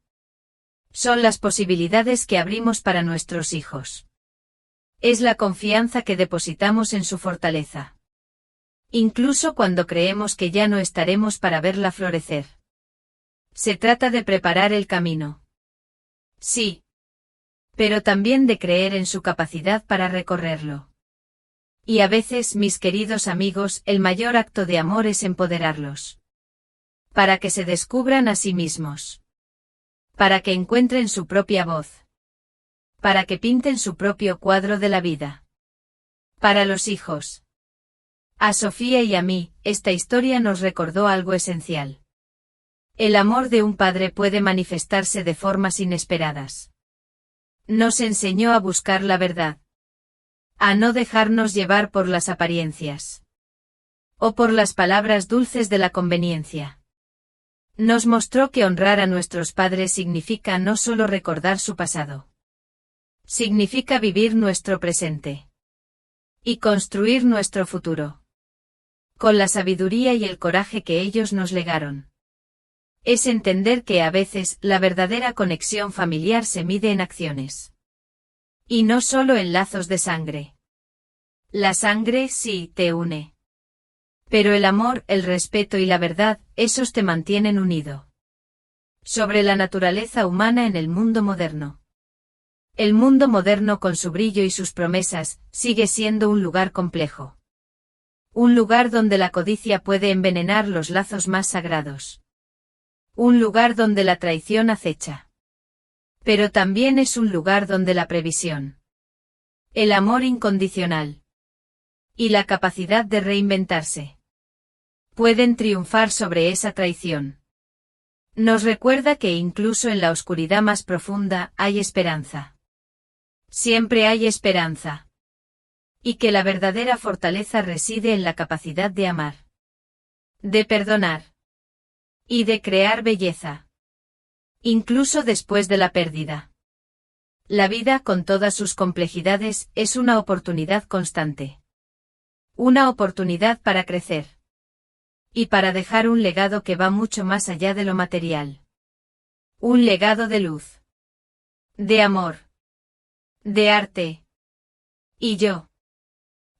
Son las posibilidades que abrimos para nuestros hijos. Es la confianza que depositamos en su fortaleza. Incluso cuando creemos que ya no estaremos para verla florecer. Se trata de preparar el camino. Sí. Pero también de creer en su capacidad para recorrerlo. Y a veces, mis queridos amigos, el mayor acto de amor es empoderarlos. Para que se descubran a sí mismos. Para que encuentren su propia voz. Para que pinten su propio cuadro de la vida. Para los hijos. A Sofía y a mí, esta historia nos recordó algo esencial. El amor de un padre puede manifestarse de formas inesperadas. Nos enseñó a buscar la verdad. A no dejarnos llevar por las apariencias. O por las palabras dulces de la conveniencia. Nos mostró que honrar a nuestros padres significa no solo recordar su pasado. Significa vivir nuestro presente. Y construir nuestro futuro. Con la sabiduría y el coraje que ellos nos legaron. Es entender que a veces la verdadera conexión familiar se mide en acciones. Y no solo en lazos de sangre. La sangre sí te une. Pero el amor, el respeto y la verdad, esos te mantienen unido. Sobre la naturaleza humana en el mundo moderno. El mundo moderno con su brillo y sus promesas, sigue siendo un lugar complejo. Un lugar donde la codicia puede envenenar los lazos más sagrados. Un lugar donde la traición acecha. Pero también es un lugar donde la previsión. El amor incondicional. Y la capacidad de reinventarse. Pueden triunfar sobre esa traición. Nos recuerda que incluso en la oscuridad más profunda hay esperanza. Siempre hay esperanza. Y que la verdadera fortaleza reside en la capacidad de amar. De perdonar. Y de crear belleza. Incluso después de la pérdida. La vida, con todas sus complejidades, es una oportunidad constante. Una oportunidad para crecer. Y para dejar un legado que va mucho más allá de lo material. Un legado de luz. De amor. De arte. Y yo.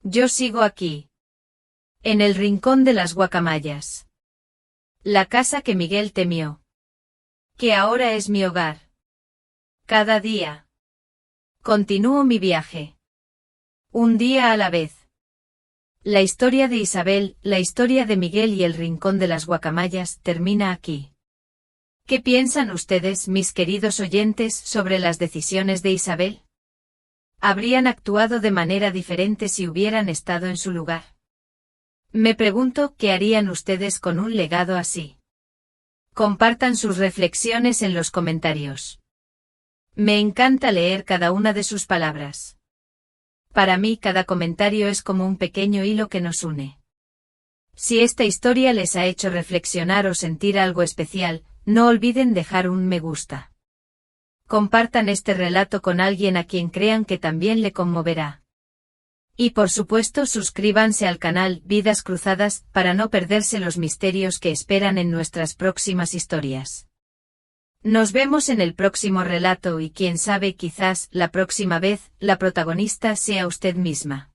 Yo sigo aquí. En el rincón de las guacamayas. La casa que Miguel temió. Que ahora es mi hogar. Cada día. Continúo mi viaje. Un día a la vez. La historia de Isabel, la historia de Miguel y el rincón de las guacamayas termina aquí. ¿Qué piensan ustedes, mis queridos oyentes, sobre las decisiones de Isabel? ¿Habrían actuado de manera diferente si hubieran estado en su lugar? Me pregunto qué harían ustedes con un legado así. Compartan sus reflexiones en los comentarios. Me encanta leer cada una de sus palabras. Para mí cada comentario es como un pequeño hilo que nos une. Si esta historia les ha hecho reflexionar o sentir algo especial, no olviden dejar un me gusta. Compartan este relato con alguien a quien crean que también le conmoverá. Y por supuesto suscríbanse al canal Vidas Cruzadas para no perderse los misterios que esperan en nuestras próximas historias. Nos vemos en el próximo relato y quién sabe, quizás la próxima vez la protagonista sea usted misma.